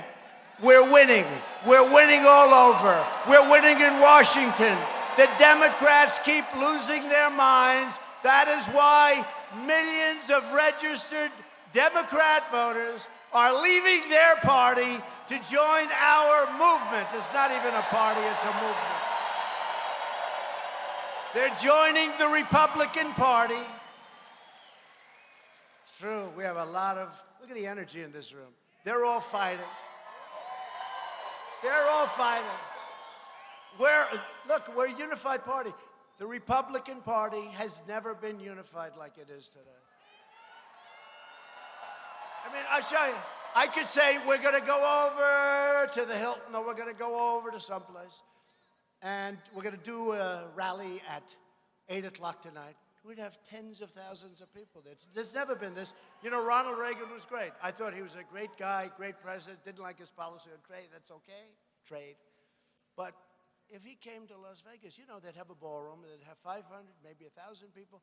We're winning. We're winning all over. We're winning in Washington. The Democrats keep losing their minds. That is why millions of registered Democrat voters are leaving their party to join our movement. It's not even a party, it's a movement. They're joining the Republican Party. It's true, we have a lot of, look at the energy in this room. They're all fighting. They're all fighting. Look, we're a unified party. The Republican Party has never been unified like it is today. I mean, I'll show you. I could say we're going to go over to the Hilton, or we're going to go over to someplace, and we're going to do a rally at 8 o'clock tonight. We'd have tens of thousands of people there. There's never been this. You know, Ronald Reagan was great. I thought he was a great guy, great president, didn't like his policy on trade. That's okay, trade. But if he came to Las Vegas, you know, they'd have a ballroom, they'd have 500, maybe 1,000 people.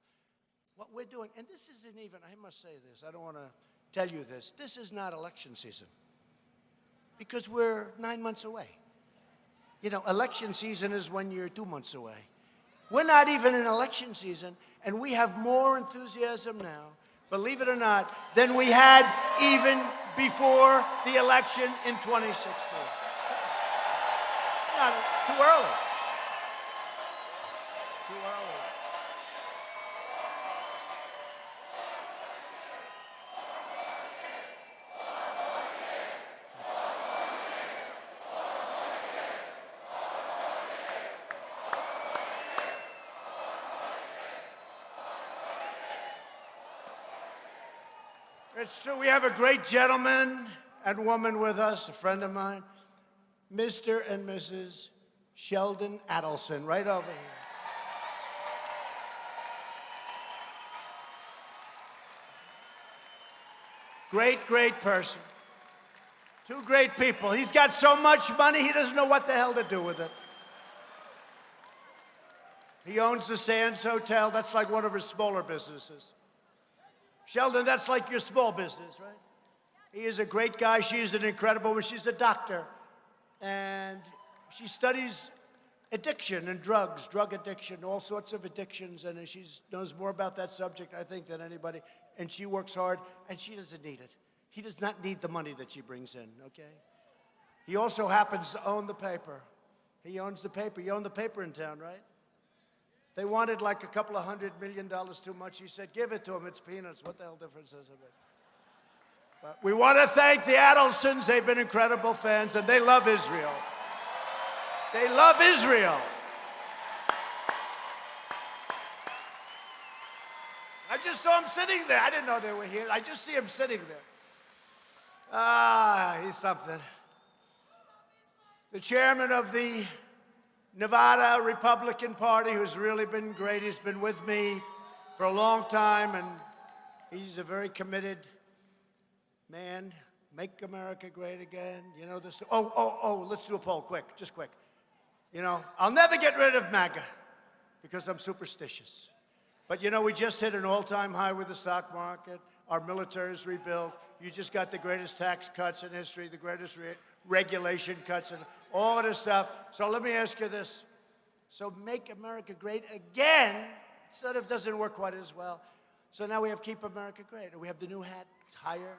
What we're doing, and this isn't even, I must say this, I don't want to tell you this, this is not election season, because we're 9 months away. You know, election season is when you're 2 months away. We're not even in election season, and we have more enthusiasm now, believe it or not, than we had even before the election in 2016. It's too early. Too early. It's true. We have a great gentleman and woman with us, a friend of mine, Mr. and Mrs. Sheldon Adelson, right over here. Great, great person. Two great people. He's got so much money, he doesn't know what the hell to do with it. He owns the Sands Hotel. That's like one of his smaller businesses. Sheldon, that's like your small business, right? He is a great guy. She is an incredible one. She's a doctor. And she studies addiction and drugs, drug addiction, all sorts of addictions. And she knows more about that subject, I think, than anybody. And she works hard, and she doesn't need it. He does not need the money that she brings in, okay? He also happens to own the paper. He owns the paper. You own the paper in town, right? They wanted like a couple of $100 million too much. He said, give it to them. It's peanuts. What the hell difference does it make? But we want to thank the Adelsons. They've been incredible fans, and they love Israel. They love Israel. I just saw him sitting there. I didn't know they were here. I just see him sitting there. Ah, he's something. The chairman of the Nevada Republican Party, who's really been great. He's been with me for a long time, and he's a very committed man. Make America great again. You know this. Oh, let's do a poll, quick, just quick. You know, I'll never get rid of MAGA because I'm superstitious. But you know, we just hit an all-time high with the stock market. Our military's rebuilt. You just got the greatest tax cuts in history, the greatest regulation cuts, and all of this stuff. So let me ask you this. So make America great again sort of doesn't work quite as well. So now we have Keep America Great. We have the new hat. It's higher,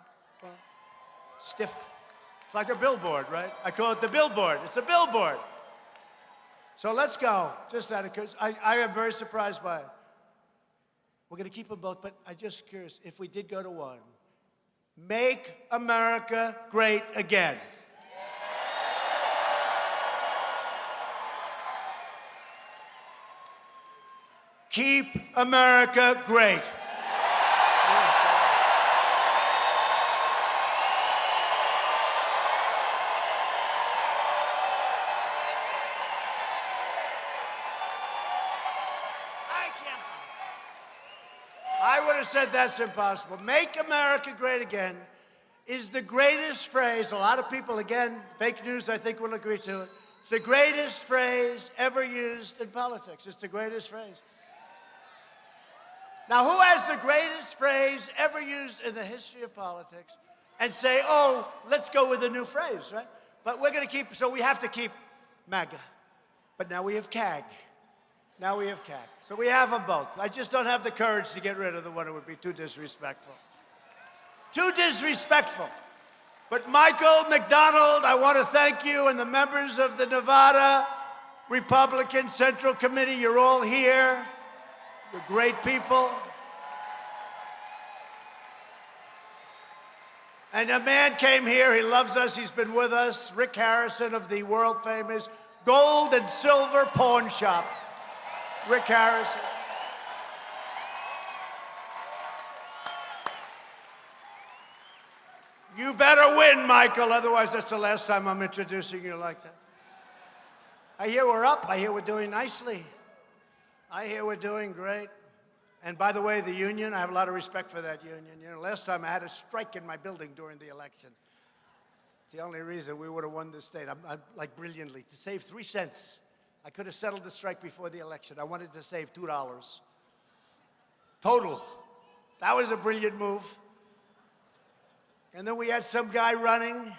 stiff. It's like a billboard, right? I call it the billboard. It's a billboard. So let's go. Just that, because I am very surprised by it. We're going to keep them both, but I'm just curious, if we did go to one, make America great again. Keep America great. I would have said that's impossible. Make America great again is the greatest phrase. A lot of people, again, fake news, I think, will agree to it. It's the greatest phrase ever used in politics. It's the greatest phrase. Now, who has the greatest phrase ever used in the history of politics and say, oh, let's go with a new phrase, right? But we're going to keep, so we have to keep MAGA. But now we have CAG. Now we have CAG. So we have them both. I just don't have the courage to get rid of the one who would be too disrespectful. Too disrespectful. But Michael McDonald, I want to thank you and the members of the Nevada Republican Central Committee. You're all here. You're great people. And a man came here, he loves us, he's been with us, Rick Harrison of the world famous Gold and Silver Pawn Shop. Rick Harrison. You better win, Michael, otherwise that's the last time I'm introducing you like that. I hear we're up, I hear we're doing nicely. I hear we're doing great. And by the way, the union, I have a lot of respect for that union. You know, last time I had a strike in my building during the election. It's the only reason we would have won the state. I'm like brilliantly, to save 3 cents. I could have settled the strike before the election. I wanted to save $2. Total. That was a brilliant move. And then we had some guy running, a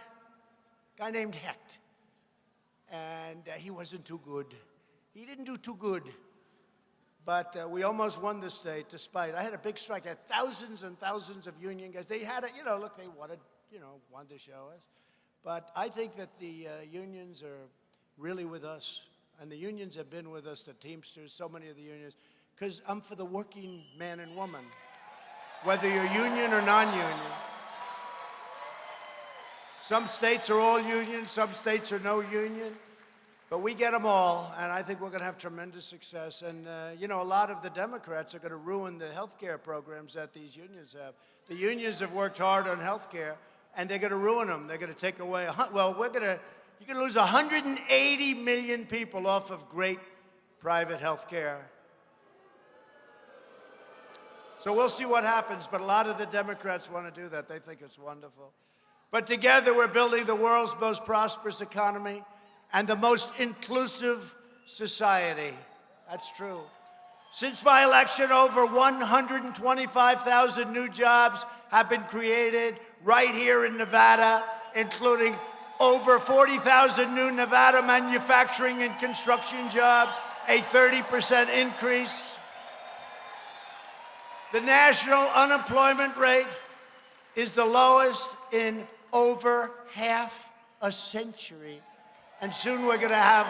guy named Hecht. And he wasn't too good. He didn't do too good. But we almost won the state despite, I had a big strike. I had thousands and thousands of union guys. They had, look, they wanted to show us. But I think that the unions are really with us. And the unions have been with us, the Teamsters, so many of the unions, because I'm for the working man and woman, whether you're union or non-union. Some states are all union, some states are no union. But we get them all, and I think we're going to have tremendous success. And, a lot of the Democrats are going to ruin the health care programs that these unions have. The unions have worked hard on health care, and they're going to ruin them. They're going to take away, you're going to lose 180 million people off of great private health care. So we'll see what happens, but a lot of the Democrats want to do that. They think it's wonderful. But together, we're building the world's most prosperous economy and the most inclusive society. That's true. Since my election, over 125,000 new jobs have been created right here in Nevada, including over 40,000 new Nevada manufacturing and construction jobs, a 30% increase. The national unemployment rate is the lowest in over half a century. And soon we're going to have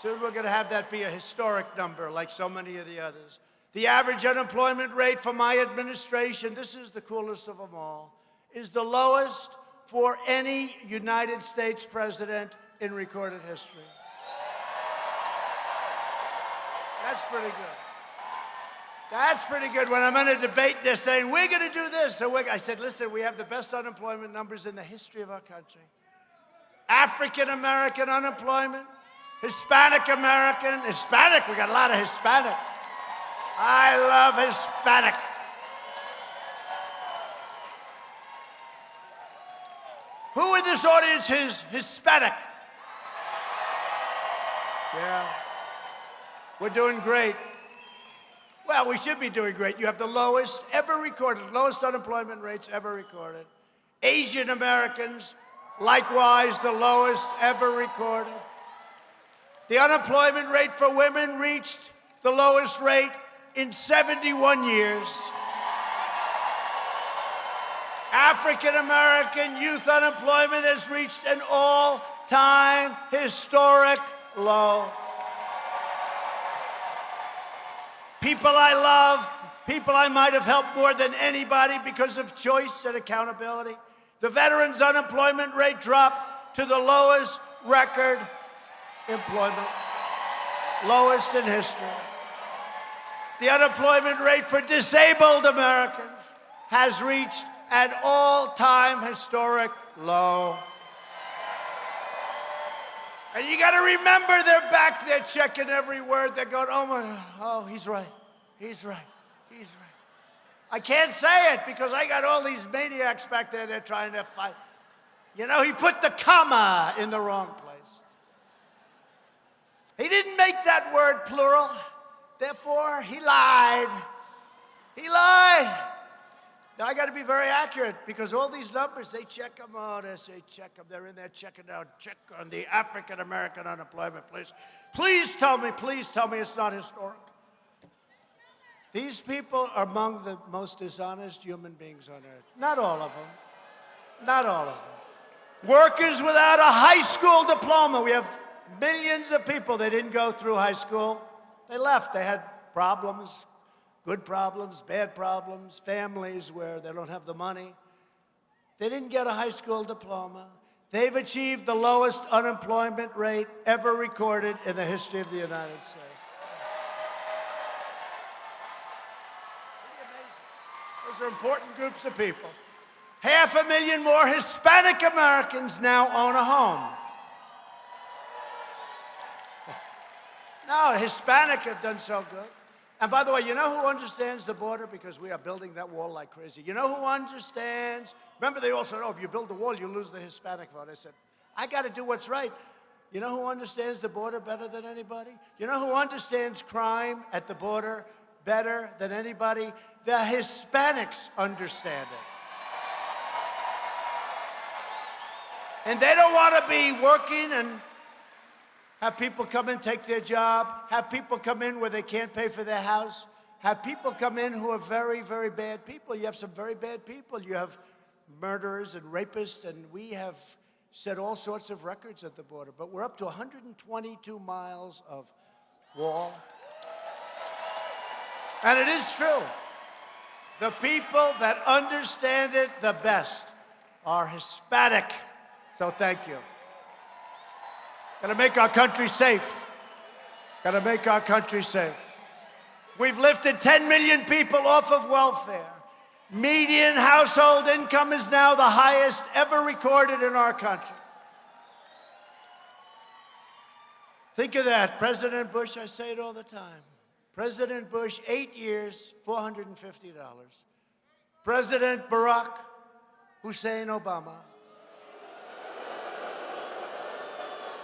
that be a historic number like so many of the others. The average unemployment rate for my administration, this is the coolest of them all, is the lowest for any United States president in recorded history. That's pretty good. That's pretty good. When I'm in a debate, they're saying, we're going to do this. So I said, listen, we have the best unemployment numbers in the history of our country. African-American unemployment, Hispanic-American, Hispanic, we got a lot of Hispanic. I love Hispanic. Who in this audience is Hispanic? Yeah. We're doing great. Well, we should be doing great. You have the lowest ever recorded, lowest unemployment rates ever recorded. Asian Americans, likewise, the lowest ever recorded. The unemployment rate for women reached the lowest rate in 71 years. African American youth unemployment has reached an all-time historic low. People I love, people I might have helped more than anybody because of choice and accountability. The veterans' unemployment rate dropped to the lowest record employment, lowest in history. The unemployment rate for disabled Americans has reached an all-time historic low. And you got to remember, they're back there checking every word. They're going, oh my God, oh, he's right, he's right, he's right. I can't say it because I got all these maniacs back there. They're trying to fight. You know, he put the comma in the wrong place. He didn't make that word plural. Therefore, he lied. He lied. Now, I got to be very accurate because all these numbers, they check them out. They say check them. They're in there checking out. Check on the African-American unemployment, please. Please tell me it's not historic. These people are among the most dishonest human beings on earth. Not all of them. Not all of them. Workers without a high school diploma. We have millions of people that didn't go through high school. They left. They had problems, good problems, bad problems, families where they don't have the money. They didn't get a high school diploma. They've achieved the lowest unemployment rate ever recorded in the history of the United States. Those are important groups of people. 500,000 more Hispanic Americans now own a home. No, Hispanic have done so good. And by the way, you know who understands the border? Because we are building that wall like crazy. You know who understands? Remember, they all said, oh, if you build the wall, you lose the Hispanic vote. I said, I got to do what's right. You know who understands the border better than anybody? You know who understands crime at the border better than anybody? The Hispanics understand it. And they don't want to be working and have people come in, take their job, have people come in where they can't pay for their house, have people come in who are very, very bad people. You have some very bad people. You have murderers and rapists, and we have set all sorts of records at the border. But we're up to 122 miles of wall. And it is true. The people that understand it the best are Hispanic. So thank you. Got to make our country safe. Got to make our country safe. We've lifted 10 million people off of welfare. Median household income is now the highest ever recorded in our country. Think of that. President Bush, I say it all the time. President Bush, 8 years, $450. President Barack Hussein Obama,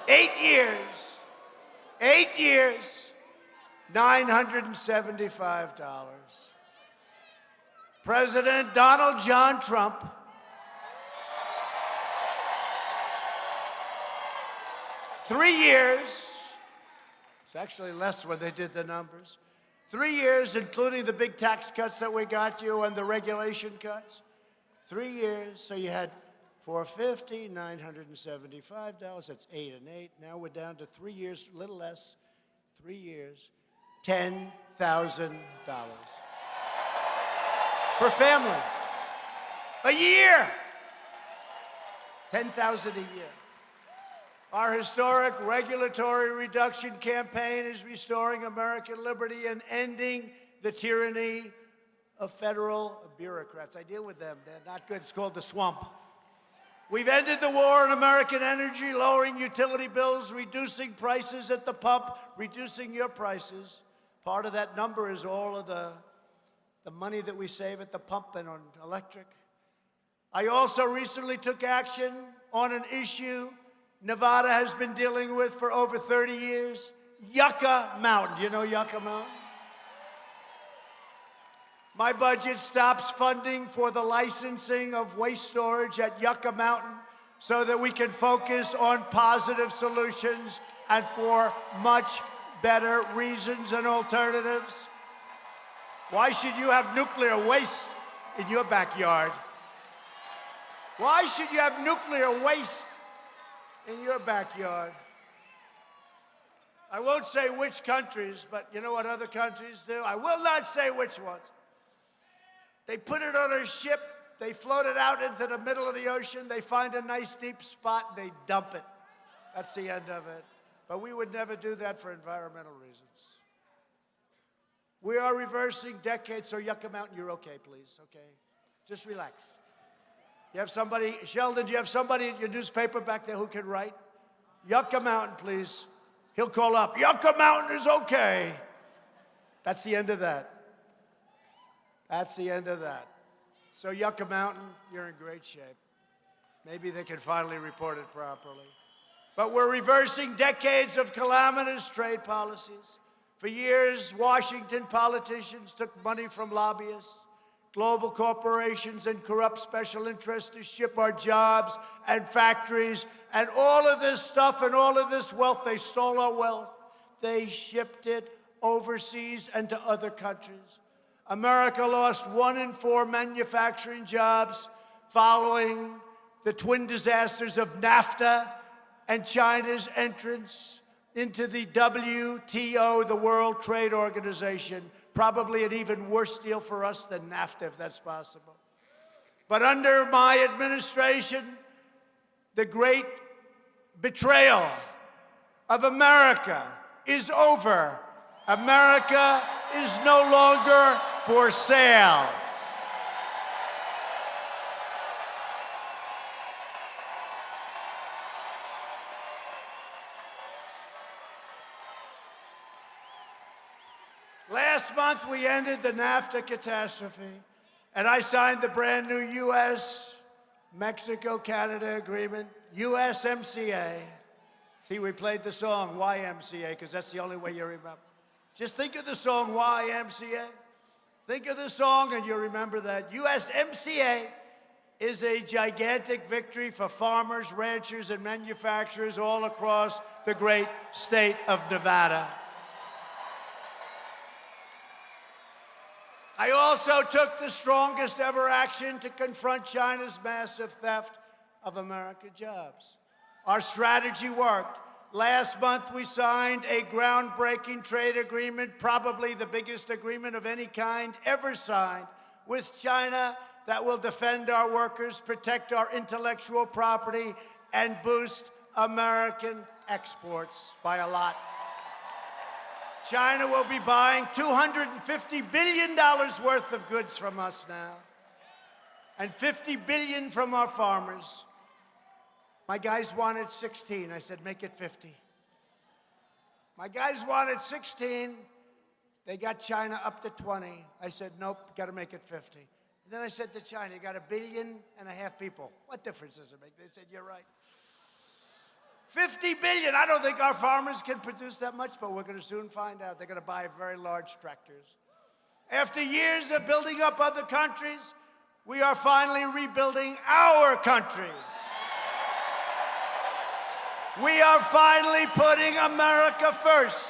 8 years, $975. President Donald John Trump, 3 years, it's actually less when they did the numbers, 3 years, including the big tax cuts that we got you and the regulation cuts, 3 years, so you had $450, $975, that's 8 and 8. Now we're down to 3 years, a little less, 3 years, $10,000 per family. A year, $10,000 a year. Our historic regulatory reduction campaign is restoring American liberty and ending the tyranny of federal bureaucrats. I deal with them. They're not good. It's called the swamp. We've ended the war on American energy, lowering utility bills, reducing prices at the pump, reducing your prices. Part of that number is all of the money that we save at the pump and on electric. I also recently took action on an issue Nevada has been dealing with for over 30 years, Yucca Mountain. Do you know Yucca Mountain? My budget stops funding for the licensing of waste storage at Yucca Mountain so that we can focus on positive solutions and for much better reasons and alternatives. Why should you have nuclear waste in your backyard? Why should you have nuclear waste in your backyard? I won't say which countries, but you know what other countries do? I will not say which ones. They put it on a ship, they float it out into the middle of the ocean, they find a nice deep spot, they dump it. That's the end of it. But we would never do that for environmental reasons. We are reversing decades, so Yucca Mountain, you're okay, please, okay? Just relax. You have somebody, Sheldon, do you have somebody at your newspaper back there who can write? Yucca Mountain, please. He'll call up, Yucca Mountain is okay. That's the end of that. That's the end of that. So Yucca Mountain, you're in great shape. Maybe they can finally report it properly. But we're reversing decades of calamitous trade policies. For years, Washington politicians took money from lobbyists, global corporations, and corrupt special interests to ship our jobs and factories and all of this stuff and all of this wealth. They stole our wealth. They shipped it overseas and to other countries. America lost 1 in 4 manufacturing jobs following the twin disasters of NAFTA and China's entrance into the WTO, the World Trade Organization. Probably an even worse deal for us than NAFTA, if that's possible. But under my administration, the great betrayal of America is over. America is no longer for sale. Last month, we ended the NAFTA catastrophe, and I signed the brand new U.S.-Mexico-Canada agreement, USMCA. See, we played the song YMCA because that's the only way you remember. Just think of the song YMCA. Think of the song and you'll remember that. USMCA is a gigantic victory for farmers, ranchers, and manufacturers all across the great state of Nevada. I also took the strongest ever action to confront China's massive theft of American jobs. Our strategy worked. Last month, we signed a groundbreaking trade agreement, probably the biggest agreement of any kind ever signed, with China that will defend our workers, protect our intellectual property, and boost American exports by a lot. China will be buying $250 billion worth of goods from us now, and $50 billion from our farmers. My guys wanted 16. I said, make it 50. My guys wanted 16. They got China up to 20. I said, nope, got to make it 50. And then I said to China, you got 1.5 billion people. What difference does it make? They said, you're right. 50 billion. I don't think our farmers can produce that much, but we're going to soon find out. They're going to buy very large tractors. After years of building up other countries, we are finally rebuilding our country. We are finally putting America first.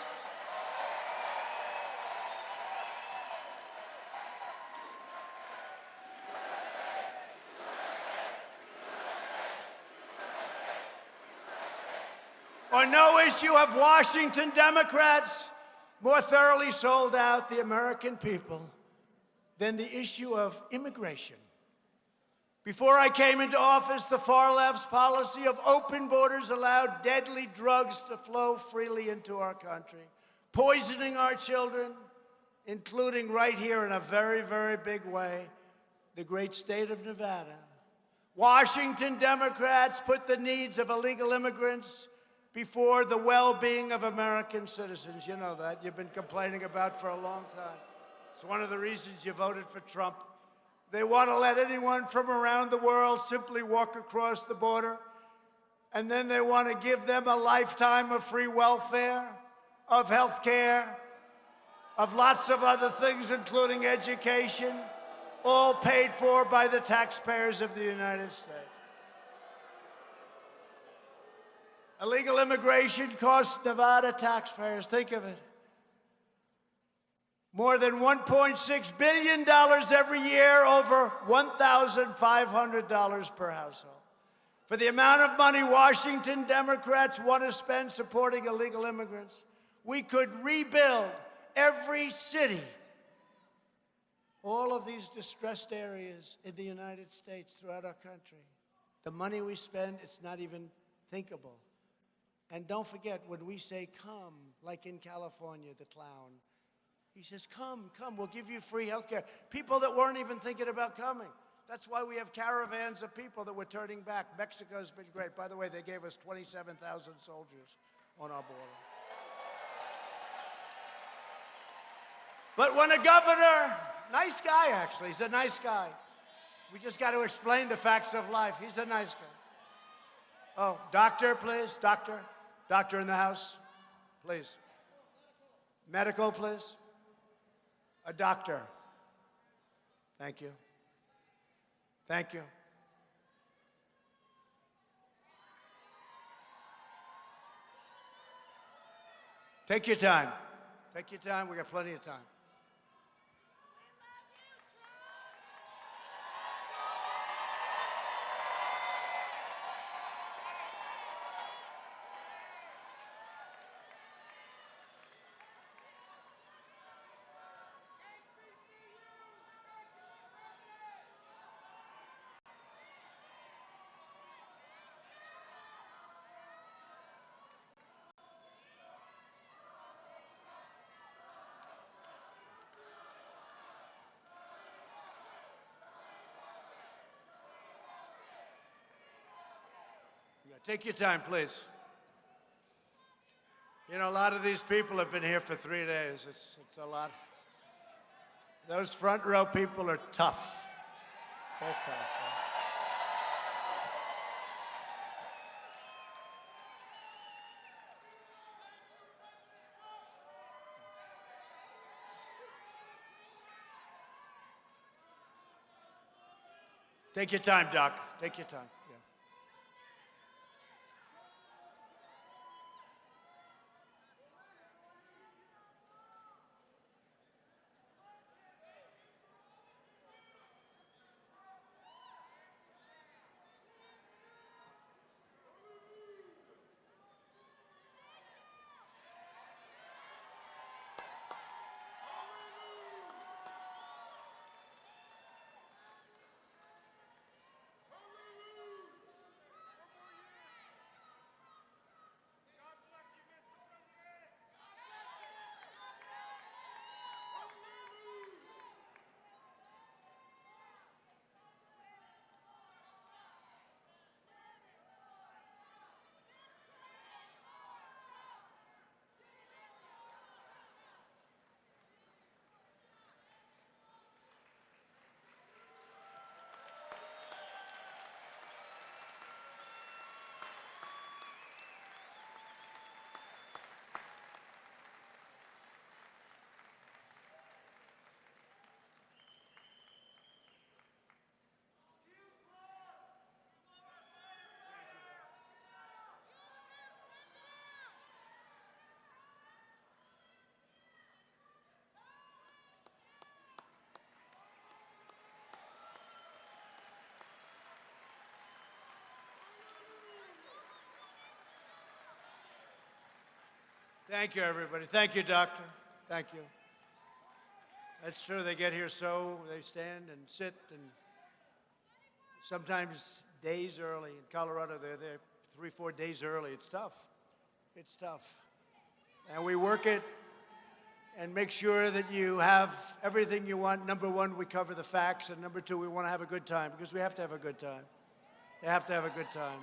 On no issue have Washington Democrats more thoroughly sold out the American people than the issue of immigration. Before I came into office, the far left's policy of open borders allowed deadly drugs to flow freely into our country, poisoning our children, including right here in a very, very big way, the great state of Nevada. Washington Democrats put the needs of illegal immigrants before the well-being of American citizens. You know that. You've been complaining about for a long time. It's one of the reasons you voted for Trump. They want to let anyone from around the world simply walk across the border, and then they want to give them a lifetime of free welfare, of health care, of lots of other things, including education, all paid for by the taxpayers of the United States. Illegal immigration costs Nevada taxpayers, think of it, more than $1.6 billion every year, over $1,500 per household. For the amount of money Washington Democrats want to spend supporting illegal immigrants, we could rebuild every city, all of these distressed areas in the United States throughout our country. The money we spend, it's not even thinkable. And don't forget, when we say come, like in California, the clown, he says, come, we'll give you free health care. People that weren't even thinking about coming. That's why we have caravans of people that were turning back. Mexico's been great. By the way, they gave us 27,000 soldiers on our border. But when a governor Nice guy, actually. He's a nice guy. We just got to explain the facts of life. He's a nice guy. Oh, doctor, please. Doctor. Doctor in the house, please. Medical, please. A doctor. Thank you. Thank you. Take your time. Take your time. We got plenty of time. Take your time, please. You know, a lot of these people have been here for 3 days. It's a lot. Those front row people are tough. They're tough. Huh? Take your time, Doc. Take your time. Yeah. Thank you, everybody. Thank you, Doctor. Thank you. That's true. They get here they stand and sit, and sometimes days early. In Colorado, they're there 3-4 days early. It's tough. It's tough. And we work it and make sure that you have everything you want. Number one, we cover the facts, and number two, we want to have a good time, because we have to have a good time. You have to have a good time.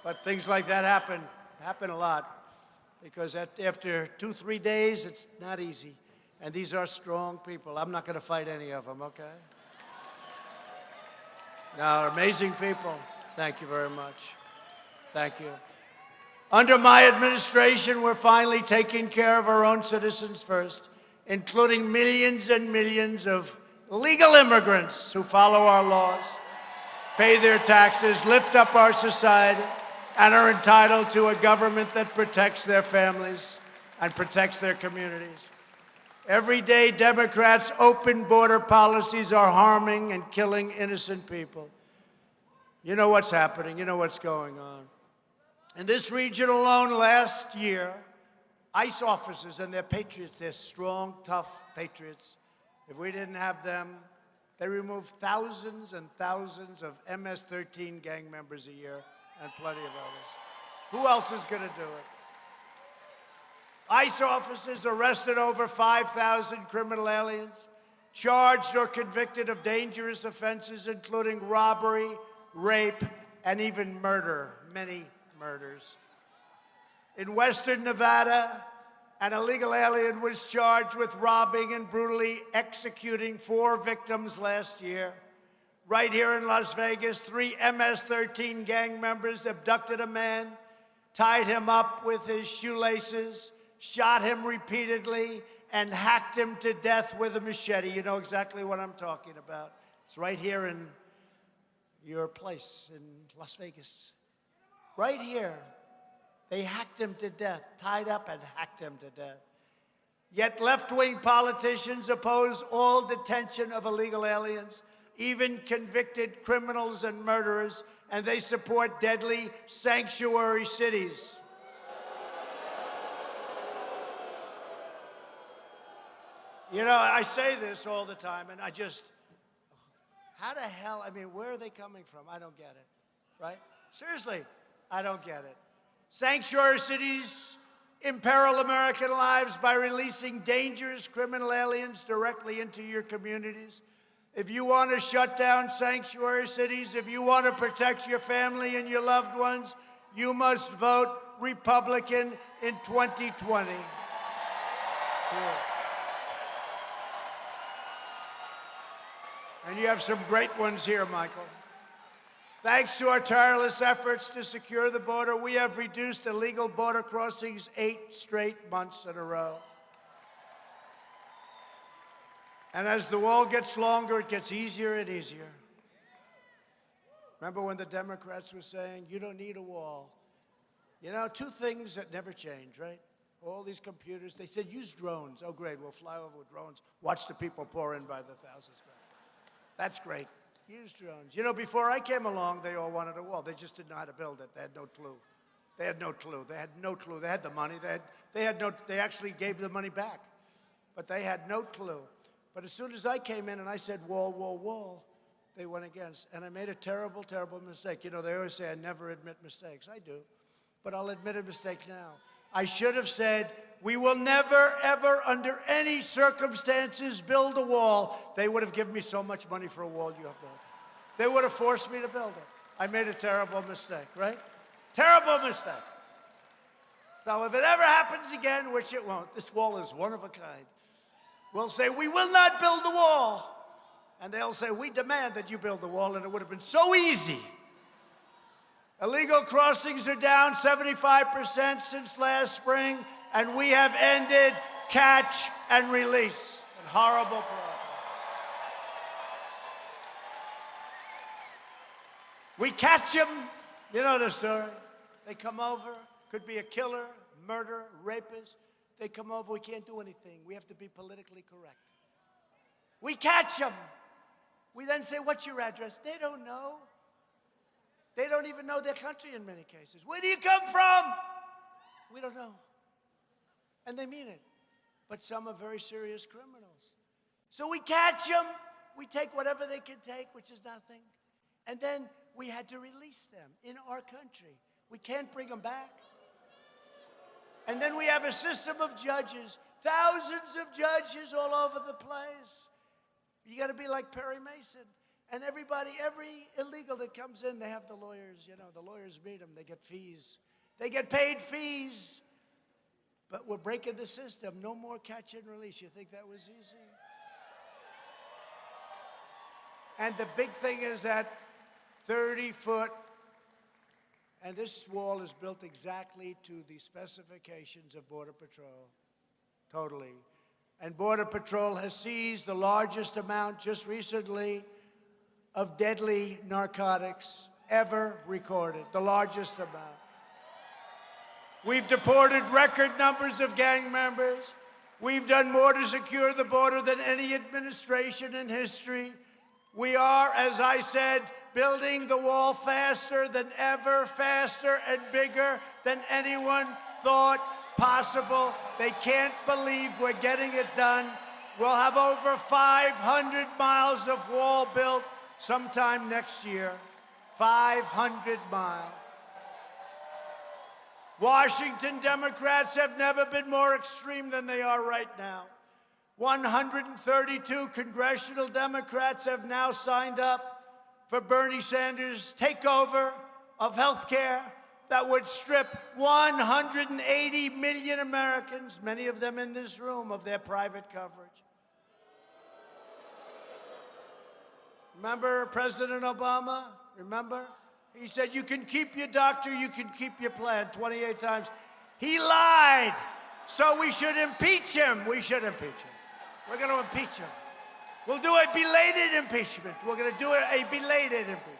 But things like that happen a lot. Because after 2-3 days, it's not easy. And these are strong people. I'm not going to fight any of them, okay? No, amazing people. Thank you very much. Thank you. Under my administration, we're finally taking care of our own citizens first, including millions and millions of legal immigrants who follow our laws, pay their taxes, lift up our society, and are entitled to a government that protects their families and protects their communities. Every day, Democrats' open border policies are harming and killing innocent people. You know what's happening. You know what's going on. In this region alone last year, ICE officers and their patriots, they're strong, tough patriots. If we didn't have them, they removed thousands and thousands of MS-13 gang members a year, and plenty of others. Who else is going to do it? ICE officers arrested over 5,000 criminal aliens, charged or convicted of dangerous offenses, including robbery, rape, and even murder, many murders. In Western Nevada An illegal alien was charged with robbing and brutally executing 4 victims last year. Right here in Las Vegas, 3 MS-13 gang members abducted a man, tied him up with his shoelaces, shot him repeatedly, and hacked him to death with a machete. You know exactly what I'm talking about. It's right here in your place in Las Vegas. Right here. They hacked him to death, tied up and hacked him to death. Yet left-wing politicians oppose all detention of illegal aliens, even convicted criminals and murderers, and they support deadly sanctuary cities. You know, I say this all the time, and I just, how the hell, I mean, where are they coming from? I don't get it, right? Seriously, I don't get it. Sanctuary cities imperil American lives by releasing dangerous criminal aliens directly into your communities. If you want to shut down sanctuary cities, if you want to protect your family and your loved ones, you must vote Republican in 2020. And you have some great ones here, Michael. Thanks to our tireless efforts to secure the border, we have reduced illegal border crossings 8 straight months in a row. And as the wall gets longer, it gets easier and easier. Remember when the Democrats were saying, you don't need a wall? You know, 2 things that never change, right? All these computers, they said, use drones. Oh, great, we'll fly over with drones, watch the people pour in by the thousands. That's great. Use drones. You know, before I came along, they all wanted a wall. They just didn't know how to build it. They had no clue. They had no clue. They had no clue. They had the money. They actually gave the money back. But they had no clue. But as soon as I came in and I said, wall, wall, wall, they went against. And I made a terrible, terrible mistake. You know, they always say I never admit mistakes. I do. But I'll admit a mistake now. I should have said, we will never, ever, under any circumstances, build a wall. They would have given me so much money for a wall you have no idea. They would have forced me to build it. I made a terrible mistake, right? Terrible mistake. So if it ever happens again, which it won't, this wall is one of a kind. We'll say, we will not build the wall. And they'll say, we demand that you build the wall, and it would have been so easy. Illegal crossings are down 75% since last spring, and we have ended catch and release. A horrible problem. We catch them, you know the story. They come over, could be a killer, murderer, rapist. They come over, we can't do anything. We have to be politically correct. We catch them. We then say, what's your address? They don't know. They don't even know their country in many cases. Where do you come from? We don't know. And they mean it. But some are very serious criminals. So we catch them. We take whatever they can take, which is nothing. And then we had to release them in our country. We can't bring them back. And then we have a system of judges, thousands of judges all over the place. You got to be like Perry Mason. And everybody, every illegal that comes in, they have the lawyers, you know, the lawyers meet them, they get fees. They get paid fees. But we're breaking the system. No more catch and release. You think that was easy? And the big thing is that 30-foot, and this wall is built exactly to the specifications of Border Patrol, totally. And Border Patrol has seized the largest amount just recently of deadly narcotics ever recorded, the largest amount. We've deported record numbers of gang members. We've done more to secure the border than any administration in history. We are, as I said, building the wall faster than ever, faster and bigger than anyone thought possible. They can't believe we're getting it done. We'll have over 500 miles of wall built sometime next year. 500 miles. Washington Democrats have never been more extreme than they are right now. 132 congressional Democrats have now signed up for Bernie Sanders' takeover of health care. that would strip 180 million Americans, many of them in this room, of their private coverage. Remember President Obama? Remember? He said, you can keep your doctor, you can keep your plan 28 times. He lied. So we should impeach him. We should impeach him. We're going to impeach him. We'll do a belated impeachment. We're going to do a belated impeachment.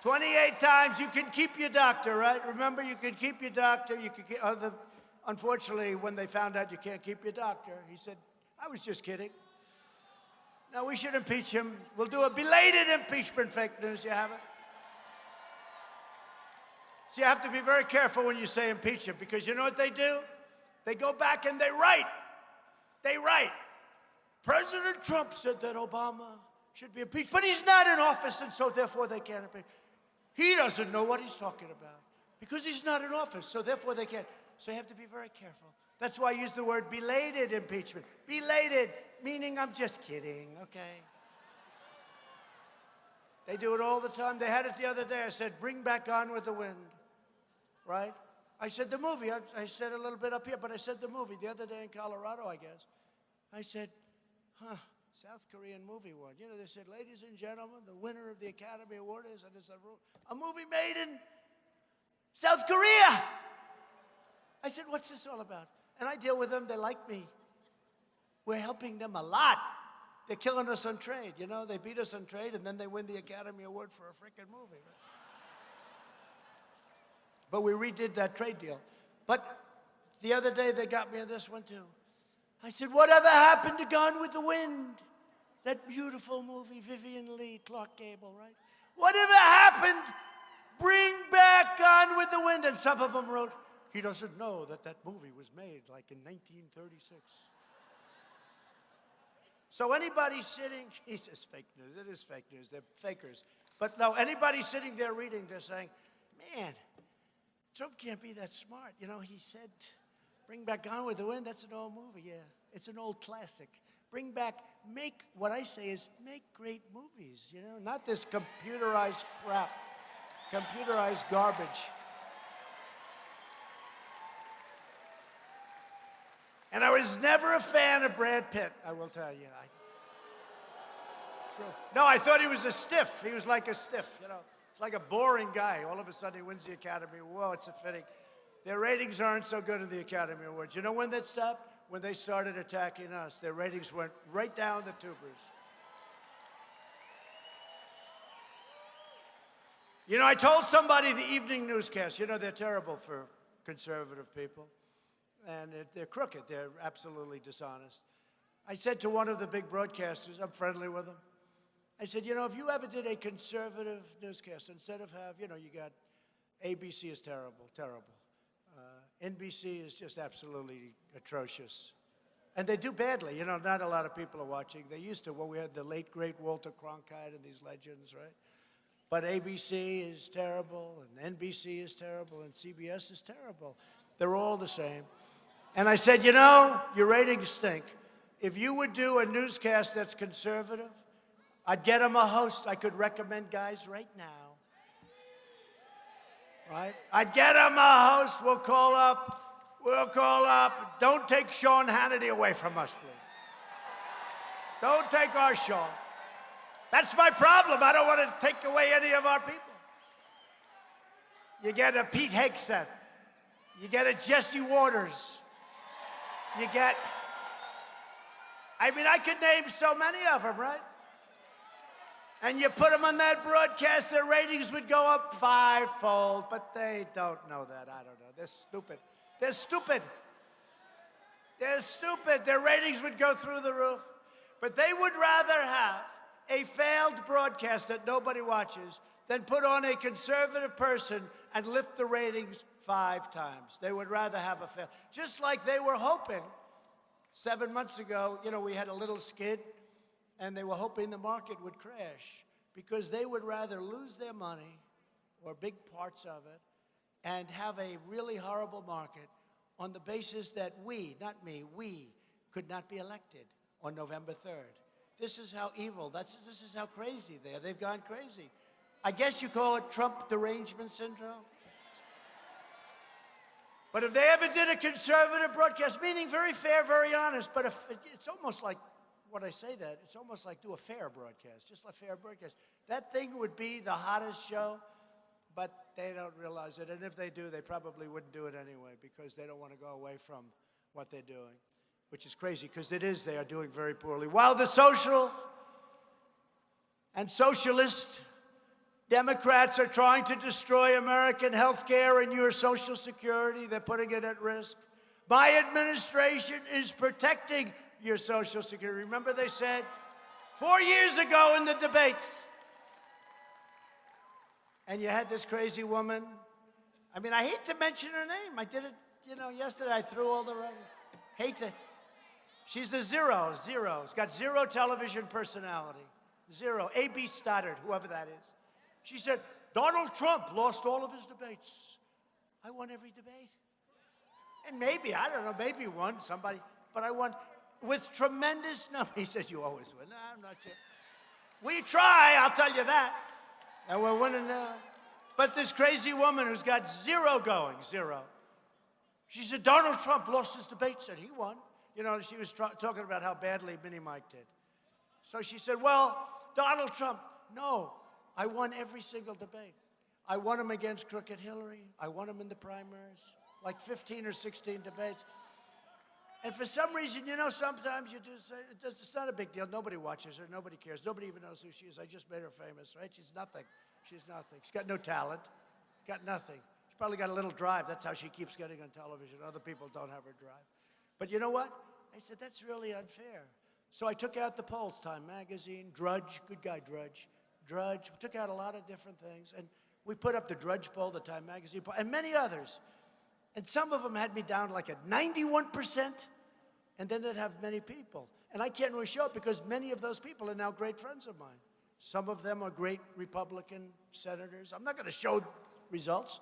28 times, you can keep your doctor, right? Remember, you can keep your doctor. You can keep, unfortunately, when they found out you can't keep your doctor, he said, I was just kidding. No, we should impeach him. We'll do a belated impeachment, fake news. You have it? So you have to be very careful when you say impeach him, because you know what they do? They go back and they write. They write. President Trump said that Obama should be impeached, but he's not in office, and so therefore they can't impeach. He doesn't know what he's talking about because he's not in office, so therefore they can't. So you have to be very careful. That's why I use the word belated impeachment. Belated, meaning I'm just kidding, okay? They do it all the time. They had it the other day. I said, bring back On with the Wind, right? I said the movie. I said a little bit up here, but I said the movie the other day in Colorado, I guess. I said, South Korean movie won. You know, they said, ladies and gentlemen, the winner of the Academy Award is, and it's a movie made in South Korea. I said, what's this all about? And I deal with them. They like me. We're helping them a lot. They're killing us on trade. You know, they beat us on trade, and then they win the Academy Award for a freaking movie. Right? But we redid that trade deal. But the other day, they got me on this one, too. I said, whatever happened to Gone with the Wind? That beautiful movie, Vivian Leigh, Clark Gable, right? Whatever happened? Bring back Gone with the Wind. And some of them wrote, he doesn't know that that movie was made like in 1936. So anybody sitting, he says fake news. It is fake news. They're fakers. But no, anybody sitting there reading, they're saying, man, Trump can't be that smart. You know, he said, bring back Gone with the Wind. That's an old movie, yeah. It's an old classic. Bring back, what I say is make great movies, you know, not this computerized crap, computerized garbage. And I was never a fan of Brad Pitt, I will tell you. No, I thought he was a stiff. He was like a stiff, you know. It's like a boring guy. All of a sudden he wins the Academy. Whoa, it's a fitting. Their ratings aren't so good in the Academy Awards. You know when that stopped? When they started attacking us. Their ratings went right down the tubers. You know, I told somebody the evening newscast, you know, they're terrible for conservative people. And they're crooked. They're absolutely dishonest. I said to one of the big broadcasters, I'm friendly with them, I said, you know, if you ever did a conservative newscast, instead of have, you know, you got ABC is terrible, terrible. NBC is just absolutely atrocious. And they do badly. You know, not a lot of people are watching. They used to, we had the late, great Walter Cronkite and these legends, right? But ABC is terrible, and NBC is terrible, and CBS is terrible. They're all the same. And I said, you know, your ratings stink. If you would do a newscast that's conservative, I'd get them a host. I could recommend guys right now. Right? I'd get them a host. We'll call up. Don't take Sean Hannity away from us, please. Don't take our Sean. That's my problem. I don't want to take away any of our people. You get a Pete Hegseth. You get a Jesse Waters. You get, I mean, I could name so many of them, right? And you put them on that broadcast, their ratings would go up fivefold, but they don't know that. I don't know. They're stupid. They're stupid. They're stupid. Their ratings would go through the roof. But they would rather have a failed broadcast that nobody watches than put on a conservative person and lift the ratings 5 times. They would rather have a fail. Just like they were hoping 7 months ago, you know, we had a little skid, and they were hoping the market would crash because they would rather lose their money or big parts of it and have a really horrible market on the basis that we, not me, we could not be elected on November 3rd. This is how evil, this is how crazy they are. They've gone crazy. I guess you call it Trump derangement syndrome. But if they ever did a conservative broadcast, meaning very fair, very honest, but if, it's almost like, when I say that, it's almost like do a fair broadcast, just a fair broadcast. That thing would be the hottest show, but they don't realize it. And if they do, they probably wouldn't do it anyway because they don't want to go away from what they're doing, which is crazy because they are doing very poorly. While the social and socialist Democrats are trying to destroy American health care and your Social Security. They're putting it at risk. My administration is protecting your Social Security. Remember they said 4 years ago in the debates, and you had this crazy woman. I mean, I hate to mention her name. I did it, yesterday. I threw all the writers. She's a zero. She's got zero television personality. Zero. A.B. Stoddard, whoever that is. She said, Donald Trump lost all of his debates. I won every debate. And maybe, I don't know, maybe won somebody, but I won with tremendous number. He said, you always win. No, I'm not sure. We try, I'll tell you that. And we're winning now. But this crazy woman who's got zero going, zero. She said, Donald Trump lost his debates and he won. She was talking about how badly Mini Mike did. So she said, well, Donald Trump, no. I won every single debate. I won him against Crooked Hillary. I won him in the primaries, like 15 or 16 debates. And for some reason, sometimes you do say, it's not a big deal. Nobody watches her. Nobody cares. Nobody even knows who she is. I just made her famous, right? She's nothing. She's nothing. She's got no talent. Got nothing. She's probably got a little drive. That's how she keeps getting on television. Other people don't have her drive. But you know what? I said, that's really unfair. So I took out the polls, Time Magazine, Drudge, good guy Drudge. Drudge, we took out a lot of different things, and we put up the Drudge poll, the Time Magazine poll, and many others. And some of them had me down like at 91%, and then they'd have many people. And I can't really show it because many of those people are now great friends of mine. Some of them are great Republican senators. I'm not going to show results,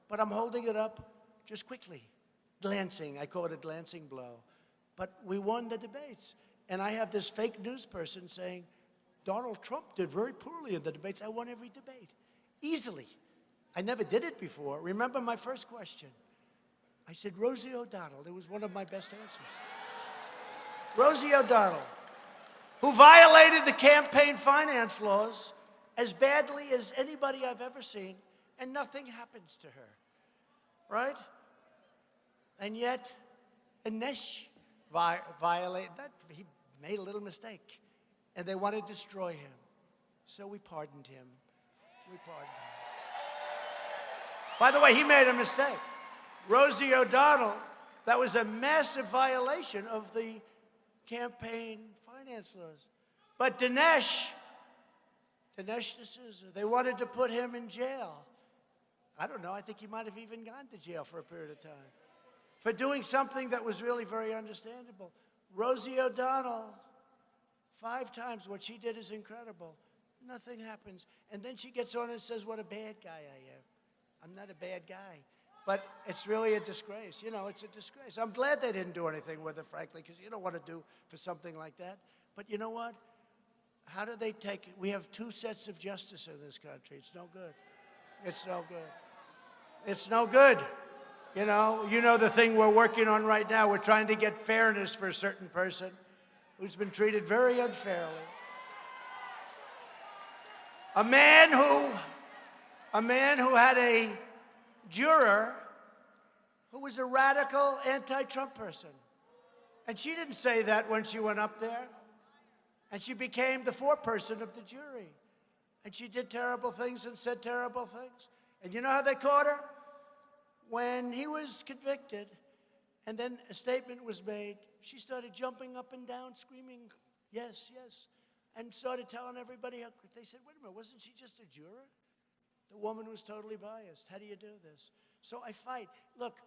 but I'm holding it up just quickly. Glancing, I call it a glancing blow. But we won the debates. And I have this fake news person saying, Donald Trump did very poorly in the debates. I won every debate, easily. I never did it before. Remember my first question? I said, Rosie O'Donnell. It was one of my best answers. Rosie O'Donnell, who violated the campaign finance laws as badly as anybody I've ever seen, and nothing happens to her, right? And yet, Anesh violated that. He made a little mistake. And they want to destroy him. So we pardoned him. We pardoned him. By the way, he made a mistake. Rosie O'Donnell, that was a massive violation of the campaign finance laws. But Dinesh D'Souza, they wanted to put him in jail. I don't know, I think he might have even gone to jail for a period of time for doing something that was really very understandable. Rosie O'Donnell, 5 times. What she did is incredible. Nothing happens. And then she gets on and says, what a bad guy I am. I'm not a bad guy. But it's really a disgrace. It's a disgrace. I'm glad they didn't do anything with it, frankly, because you don't want to do for something like that. But you know what? How do they take it? We have 2 sets of justice in this country. It's no good. It's no good. It's no good. You know the thing we're working on right now. We're trying to get fairness for a certain person who's been treated very unfairly. A man who had a juror who was a radical anti-Trump person. And she didn't say that when she went up there. And she became the foreperson of the jury. And she did terrible things and said terrible things. And you know how they caught her? When he was convicted, and then a statement was made, she started jumping up and down, screaming, yes, yes, and started telling everybody how they said, wait a minute, wasn't she just a juror? The woman was totally biased. How do you do this? So I fight. Look,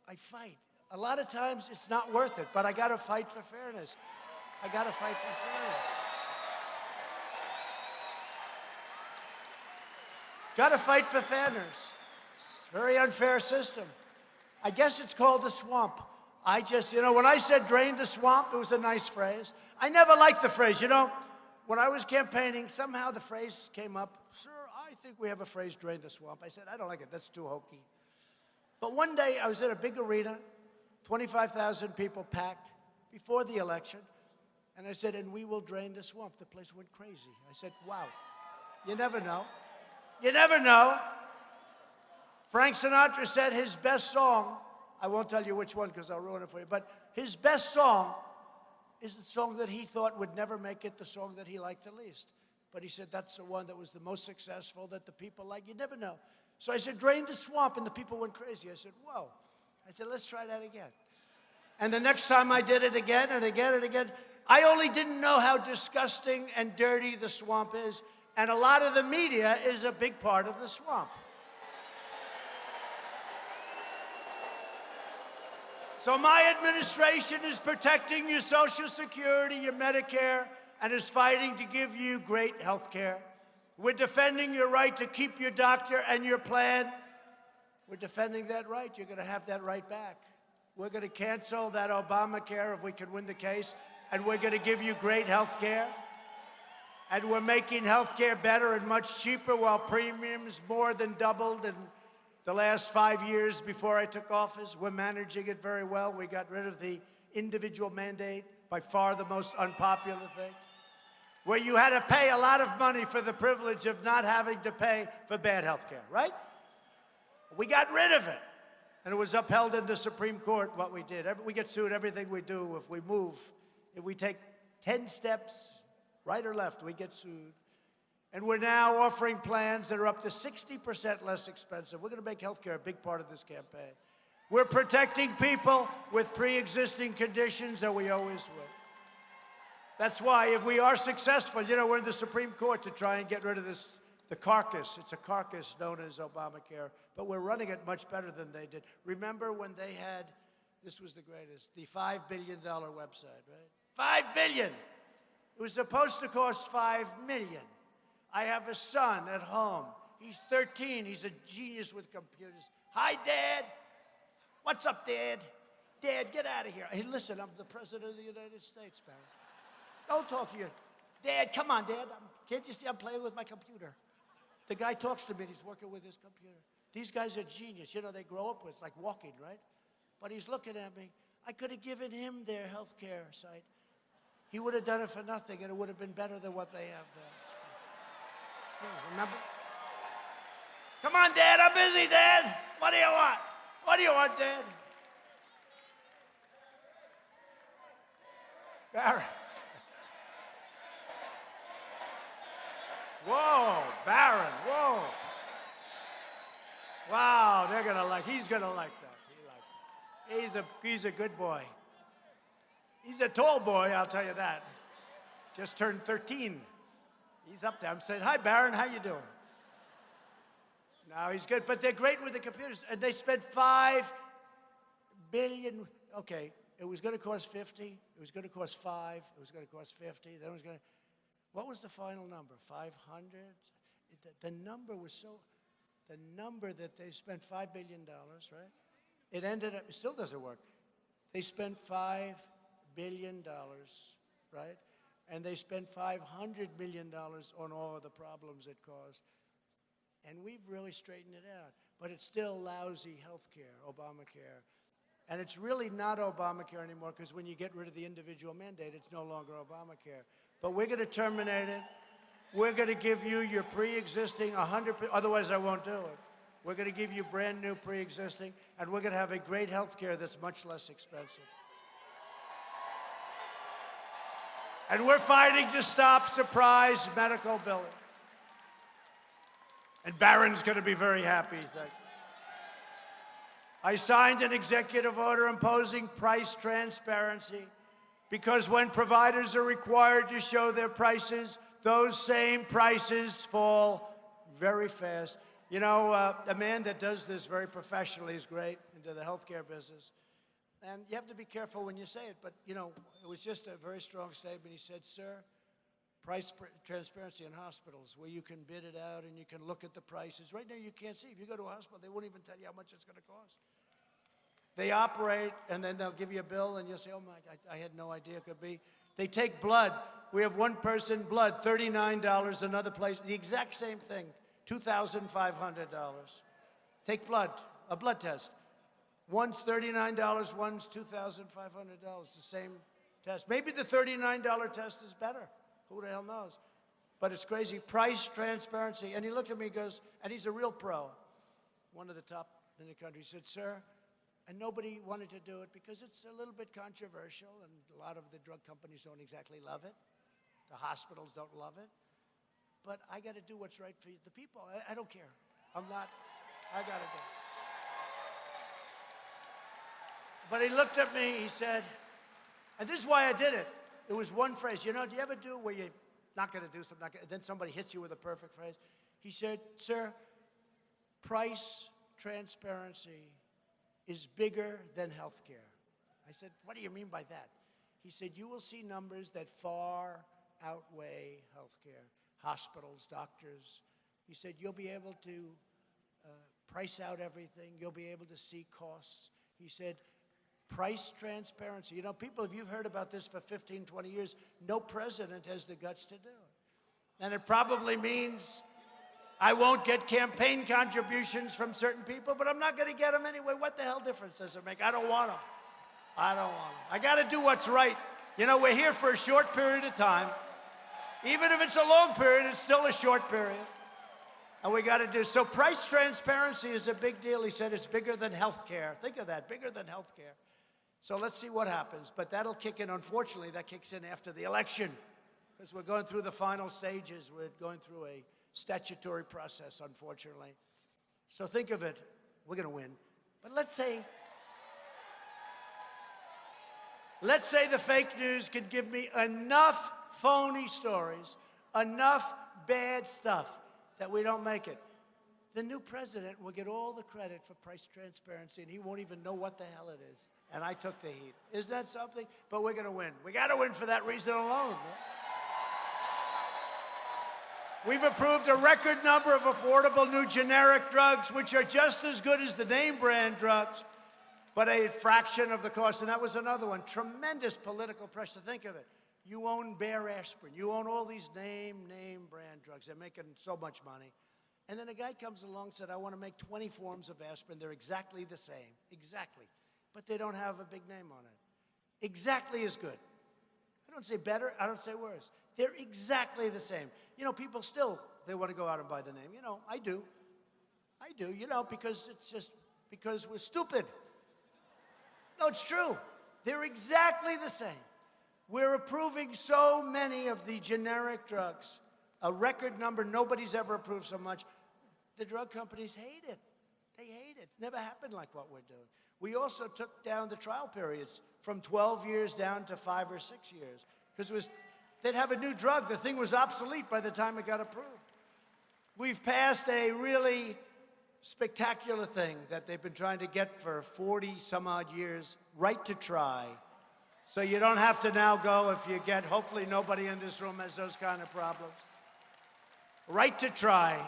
I fight. A lot of times it's not worth it, but I got to fight for fairness. I got to fight for fairness. Got to fight for fairness. It's a very unfair system. I guess it's called the swamp. I just, when I said drain the swamp, it was a nice phrase. I never liked the phrase. When I was campaigning, somehow the phrase came up, sir, I think we have a phrase, drain the swamp. I said, I don't like it. That's too hokey. But one day I was at a big arena, 25,000 people packed before the election. And I said, and we will drain the swamp. The place went crazy. I said, wow, you never know. You never know. Frank Sinatra said his best song, I won't tell you which one because I'll ruin it for you, but his best song is the song that he thought would never make it, the song that he liked the least. But he said that's the one that was the most successful, that the people like. You never know. So I said, drain the swamp, and the people went crazy. I said, whoa. I said, let's try that again. And the next time I did it again and again and again, I only didn't know how disgusting and dirty the swamp is, and a lot of the media is a big part of the swamp. So my administration is protecting your Social Security, your Medicare, and is fighting to give you great health care. We're defending your right to keep your doctor and your plan. We're defending that right. You're going to have that right back. We're going to cancel that Obamacare if we can win the case, and we're going to give you great health care. And we're making health care better and much cheaper while premiums more than doubled in the last 5 years before I took office. We're managing it very well. We got rid of the individual mandate, by far the most unpopular thing, where you had to pay a lot of money for the privilege of not having to pay for bad health care, right? We got rid of it. And it was upheld in the Supreme Court, what we did. We get sued everything we do. If we move, if we take 10 steps, right or left, we get sued. And we're now offering plans that are up to 60% less expensive. We're going to make healthcare a big part of this campaign. We're protecting people with pre-existing conditions, and we always will. That's why, if we are successful, you know, we're in the Supreme Court to try and get rid of this, the carcass. It's a carcass known as Obamacare, but we're running it much better than they did. Remember when they had, this was the greatest, the $5 billion website, right? $5 billion. It was supposed to cost $5 million. I have a son at home. He's 13. He's a genius with computers. Hi, Dad. What's up, Dad? Dad, get out of here. Hey, listen, I'm the President of the United States, man. Don't talk to you. Dad, come on, Dad. Can't you see I'm playing with my computer? The guy talks to me, and he's working with his computer. These guys are genius. You know, they grow up with, it's like walking, right? But he's looking at me. I could have given him their health care site. He would have done it for nothing, and it would have been better than what they have now. Remember? Come on, Dad. I'm busy, Dad. What do you want? What do you want, Dad? Barron. Whoa, Barron. Whoa. Wow, they're gonna like. He's gonna like that. He likes it. He's a good boy. He's a tall boy, I'll tell you that. Just turned 13. He's up there. I'm saying, hi, Barron, how you doing? No, he's good, but they're great with the computers. And they spent $5 billion. Okay, it was going to cost 50. It was going to cost 5. It was going to cost 50. Then it was going to, what was the final number? 500? The number was so, the number that they spent $5 billion, right? It ended up, it still doesn't work. They spent $5 billion, right? And they spent $500 million on all of the problems it caused. And we've really straightened it out. But it's still lousy health care, Obamacare. And it's really not Obamacare anymore, because when you get rid of the individual mandate, it's no longer Obamacare. But we're going to terminate it. We're going to give you your pre-existing 100%, otherwise I won't do it. We're going to give you brand new pre-existing, and we're going to have a great health care that's much less expensive. And we're fighting to stop surprise medical billing. And Barron's going to be very happy. I signed an executive order imposing price transparency, because when providers are required to show their prices, those same prices fall very fast. You know, a man that does this very professionally is great into the healthcare business. And you have to be careful when you say it, but, you know, it was just a very strong statement. He said, sir, price transparency in hospitals, where you can bid it out and you can look at the prices. Right now, you can't see. If you go to a hospital, they won't even tell you how much it's going to cost. They operate, and then they'll give you a bill, and you'll say, oh, my, I had no idea it could be. They take blood. We have one person, blood, $39. Another place, the exact same thing, $2,500. Take blood, a blood test. One's $39, one's $2,500, the same test. Maybe the $39 test is better. Who the hell knows? But it's crazy. Price, transparency. And he looked at me and goes, and he's a real pro, one of the top in the country. He said, sir, and nobody wanted to do it because it's a little bit controversial, and a lot of the drug companies don't exactly love it. The hospitals don't love it. But I got to do what's right for the people. I don't care. I got to do it. But he looked at me, he said, and this is why I did it. It was one phrase. You know, do you ever do where you're not going to do something, then somebody hits you with a perfect phrase? He said, sir, price transparency is bigger than health care. I said, what do you mean by that? He said, you will see numbers that far outweigh health care, hospitals, doctors. He said, you'll be able to price out everything. You'll be able to see costs. He said, price transparency. You know, people, if you've heard about this for 15, 20 years, no president has the guts to do it. And it probably means I won't get campaign contributions from certain people, but I'm not going to get them anyway. What the hell difference does it make? I don't want them. I don't want them. I got to do what's right. You know, we're here for a short period of time. Even if it's a long period, it's still a short period. And we got to do, so price transparency is a big deal. He said it's bigger than health care. Think of that, bigger than health care. So let's see what happens. But that'll kick in, unfortunately, that kicks in after the election, because we're going through the final stages. We're going through a statutory process, unfortunately. So think of it, we're going to win. But let's say the fake news can give me enough phony stories, enough bad stuff that we don't make it. The new president will get all the credit for price transparency, and he won't even know what the hell it is. And I took the heat. Isn't that something? But we're going to win. We got to win for that reason alone. We've approved a record number of affordable new generic drugs, which are just as good as the name brand drugs, but a fraction of the cost. And that was another one. Tremendous political pressure. Think of it. You own Bayer aspirin. You own all these name brand drugs. They're making so much money. And then a guy comes along and said, I want to make 20 forms of aspirin. They're exactly the same. Exactly. But they don't have a big name on it. Exactly as good. I don't say better. I don't say worse. They're exactly the same. You know, people still, they want to go out and buy the name. You know, I do. I do, you know, because it's just, because we're stupid. No, it's true. They're exactly the same. We're approving so many of the generic drugs, a record number. Nobody's ever approved so much. The drug companies hate it. They hate it. It's never happened like what we're doing. We also took down the trial periods from 12 years down to 5 or 6 years, because they'd have a new drug. The thing was obsolete by the time it got approved. We've passed a really spectacular thing that they've been trying to get for 40 some odd years, right to try. So you don't have to now go if you get, hopefully nobody in this room has those kind of problems. Right to try.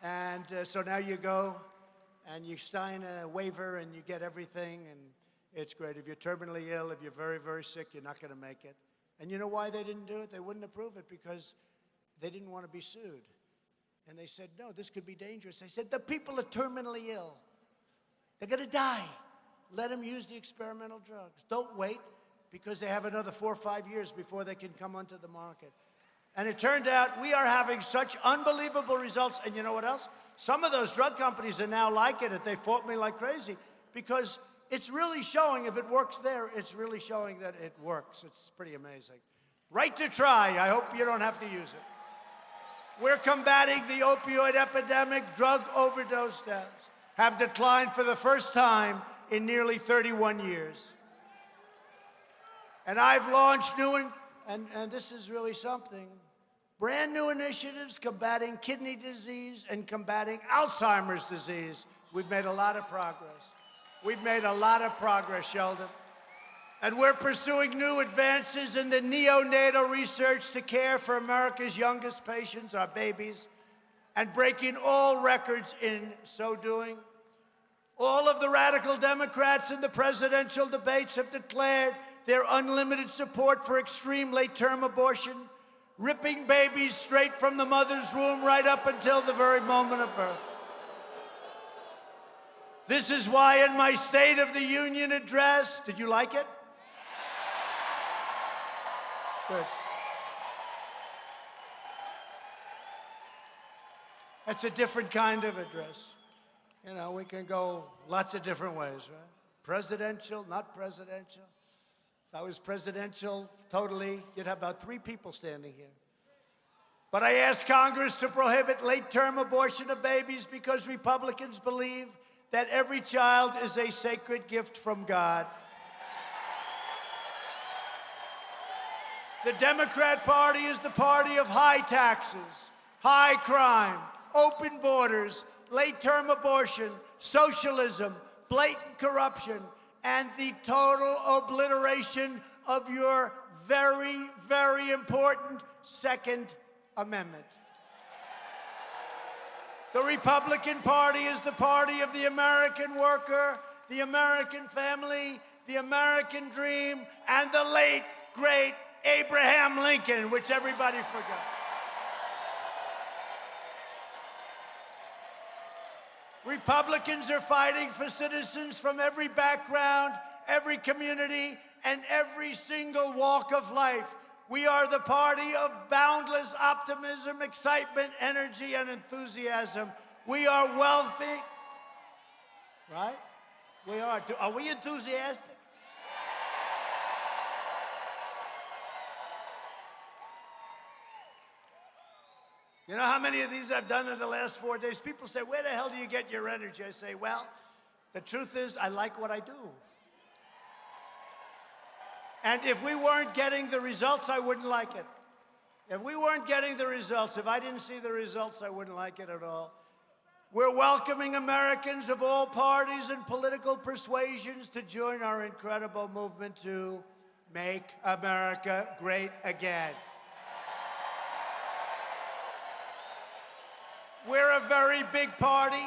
And so now you go and you sign a waiver and you get everything, and it's great. If you're terminally ill, if you're very, very sick, you're not going to make it. And you know why they didn't do it? They wouldn't approve it because they didn't want to be sued. And they said, no, this could be dangerous. They said, the people are terminally ill. They're going to die. Let them use the experimental drugs. Don't wait, because they have another 4 or 5 years before they can come onto the market. And it turned out we are having such unbelievable results. And you know what else? Some of those drug companies are now liking it. They fought me like crazy, because it's really showing, if it works there, it's really showing that it works. It's pretty amazing. Right to try. I hope you don't have to use it. We're combating the opioid epidemic. Drug overdose deaths have declined for the first time in nearly 31 years. And I've launched new, and this is really something, brand new initiatives combating kidney disease and combating Alzheimer's disease. We've made a lot of progress. We've made a lot of progress, Sheldon. And we're pursuing new advances in the neonatal research to care for America's youngest patients, our babies, and breaking all records in so doing. All of the radical Democrats in the presidential debates have declared their unlimited support for extreme late-term abortion, ripping babies straight from the mother's womb right up until the very moment of birth. This is why in my State of the Union address, did you like it? Good. That's a different kind of address. You know, we can go lots of different ways, right? Presidential, not presidential. If I was presidential, totally, you'd have about 3 people standing here. But I asked Congress to prohibit late-term abortion of babies because Republicans believe that every child is a sacred gift from God. The Democrat Party is the party of high taxes, high crime, open borders, late-term abortion, socialism, blatant corruption, and the total obliteration of your very, very important Second Amendment. The Republican Party is the party of the American worker, the American family, the American dream, and the late, great Abraham Lincoln, which everybody forgot. Republicans are fighting for citizens from every background, every community, and every single walk of life. We are the party of boundless optimism, excitement, energy, and enthusiasm. We are wealthy, right? We are. Are we enthusiastic? You know how many of these I've done in the last 4 days? People say, where the hell do you get your energy? I say, well, the truth is, I like what I do. And if we weren't getting the results, I wouldn't like it. If we weren't getting the results, if I didn't see the results, I wouldn't like it at all. We're welcoming Americans of all parties and political persuasions to join our incredible movement to make America great again. We're a very big party.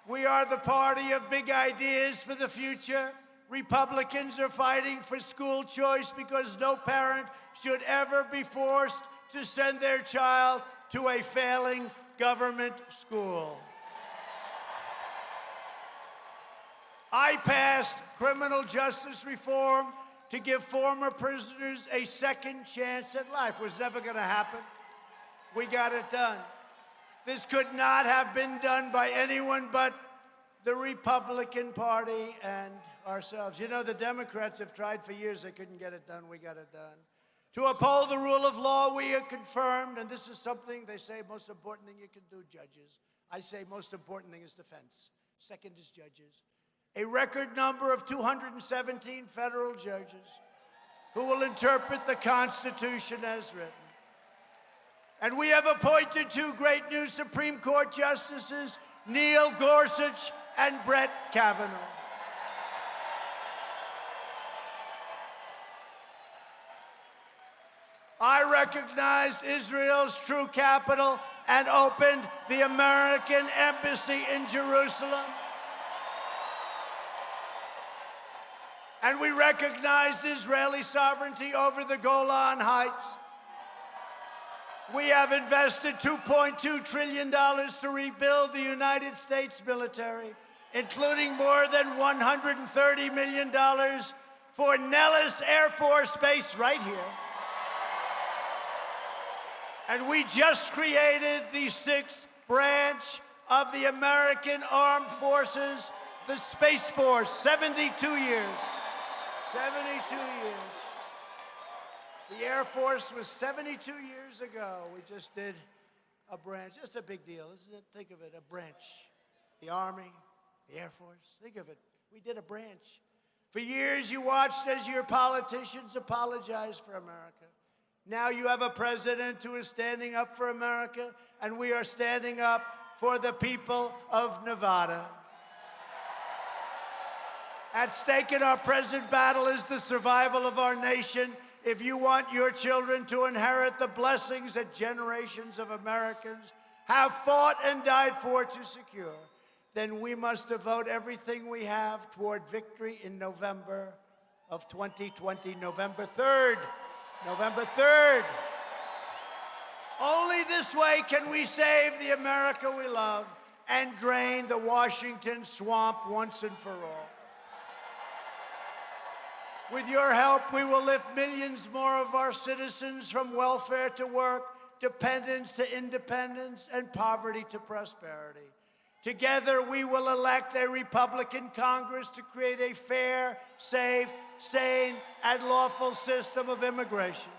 We are the party of big ideas for the future. Republicans are fighting for school choice because no parent should ever be forced to send their child to a failing government school. I passed criminal justice reform to give former prisoners a second chance at life. It was never going to happen. We got it done. This could not have been done by anyone but the Republican Party and ourselves. You know, the Democrats have tried for years. They couldn't get it done. We got it done. To uphold the rule of law, we are confirmed, and this is something they say most important thing you can do, judges. I say most important thing is defense. Second is judges. A record number of 217 federal judges who will interpret the Constitution as written. And we have appointed 2 great new Supreme Court justices, Neil Gorsuch and Brett Kavanaugh. I recognized Israel's true capital and opened the American embassy in Jerusalem. And we recognized Israeli sovereignty over the Golan Heights. We have invested $2.2 trillion to rebuild the United States military, including more than $130 million for Nellis Air Force Base right here. And we just created the 6th branch of the American Armed Forces, the Space Force, 72 years. 72 years. The Air Force was 72 years ago. We just did a branch. It's a big deal, isn't it? Think of it, a branch. The Army, the Air Force, think of it. We did a branch. For years, you watched as your politicians apologized for America. Now you have a president who is standing up for America, and we are standing up for the people of Nevada. At stake in our present battle is the survival of our nation. If you want your children to inherit the blessings that generations of Americans have fought and died for to secure, then we must devote everything we have toward victory in November of 2020, November 3rd. November 3rd. Only this way can we save the America we love and drain the Washington swamp once and for all. With your help, we will lift millions more of our citizens from welfare to work, dependence to independence, and poverty to prosperity. Together, we will elect a Republican Congress to create a fair, safe, sane, and lawful system of immigration.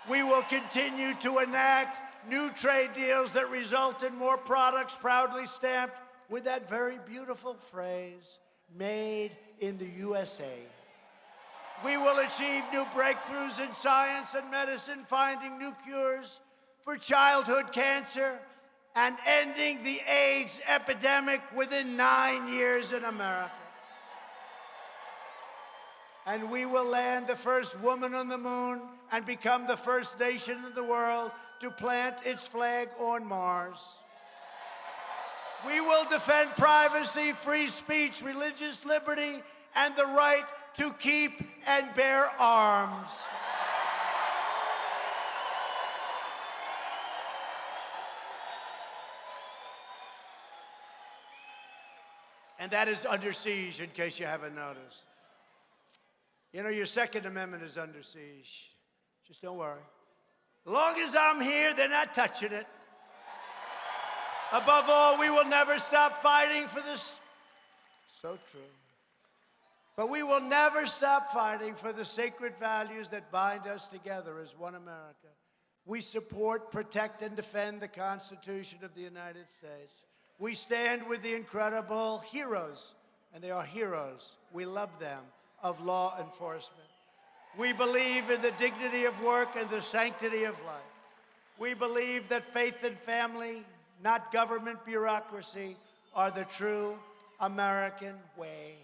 We will continue to enact new trade deals that result in more products proudly stamped with that very beautiful phrase, made in the USA. We will achieve new breakthroughs in science and medicine, finding new cures for childhood cancer and ending the AIDS epidemic within 9 years in America. And we will land the first woman on the moon and become the first nation in the world to plant its flag on Mars. We will defend privacy, free speech, religious liberty, and the right to keep and bear arms. And that is under siege, in case you haven't noticed. You know, your Second Amendment is under siege. Just don't worry. As long as I'm here, they're not touching it. Above all, we will never stop fighting for this. So true. But we will never stop fighting for the sacred values that bind us together as one America. We support, protect, and defend the Constitution of the United States. We stand with the incredible heroes, and they are heroes. We love them, of law enforcement. We believe in the dignity of work and the sanctity of life. We believe that faith and family, not government bureaucracy, are the true American way.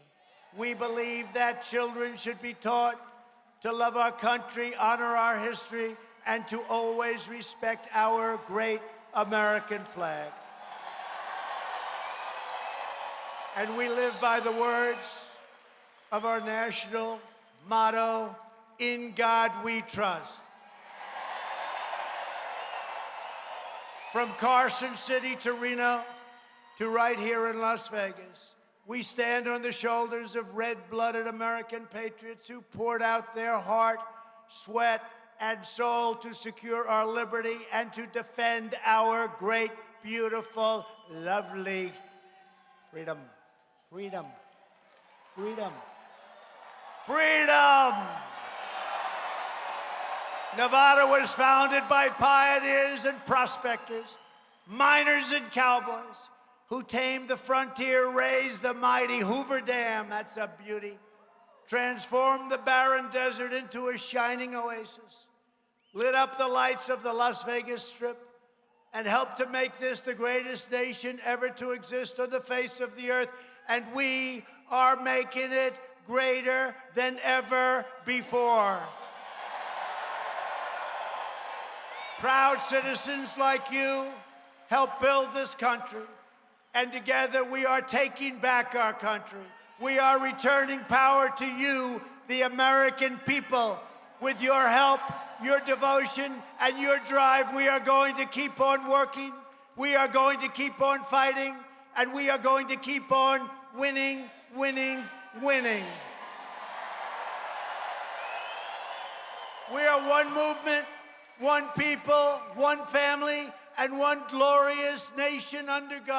We believe that children should be taught to love our country, honor our history, and to always respect our great American flag. And we live by the words of our national motto, "In God we trust." From Carson City to Reno to right here in Las Vegas, we stand on the shoulders of red-blooded American patriots who poured out their heart, sweat, and soul to secure our liberty and to defend our great, beautiful, lovely freedom. Freedom. Freedom. Freedom! Nevada was founded by pioneers and prospectors, miners and cowboys, who tamed the frontier, raised the mighty Hoover Dam, that's a beauty, transformed the barren desert into a shining oasis, lit up the lights of the Las Vegas Strip, and helped to make this the greatest nation ever to exist on the face of the earth. And we are making it greater than ever before. Proud citizens like you help build this country. And together we are taking back our country. We are returning power to you, the American people. With your help, your devotion, and your drive, we are going to keep on working. We are going to keep on fighting. And we are going to keep on winning, winning, winning. We are one movement, one people, one family, and one glorious nation under God.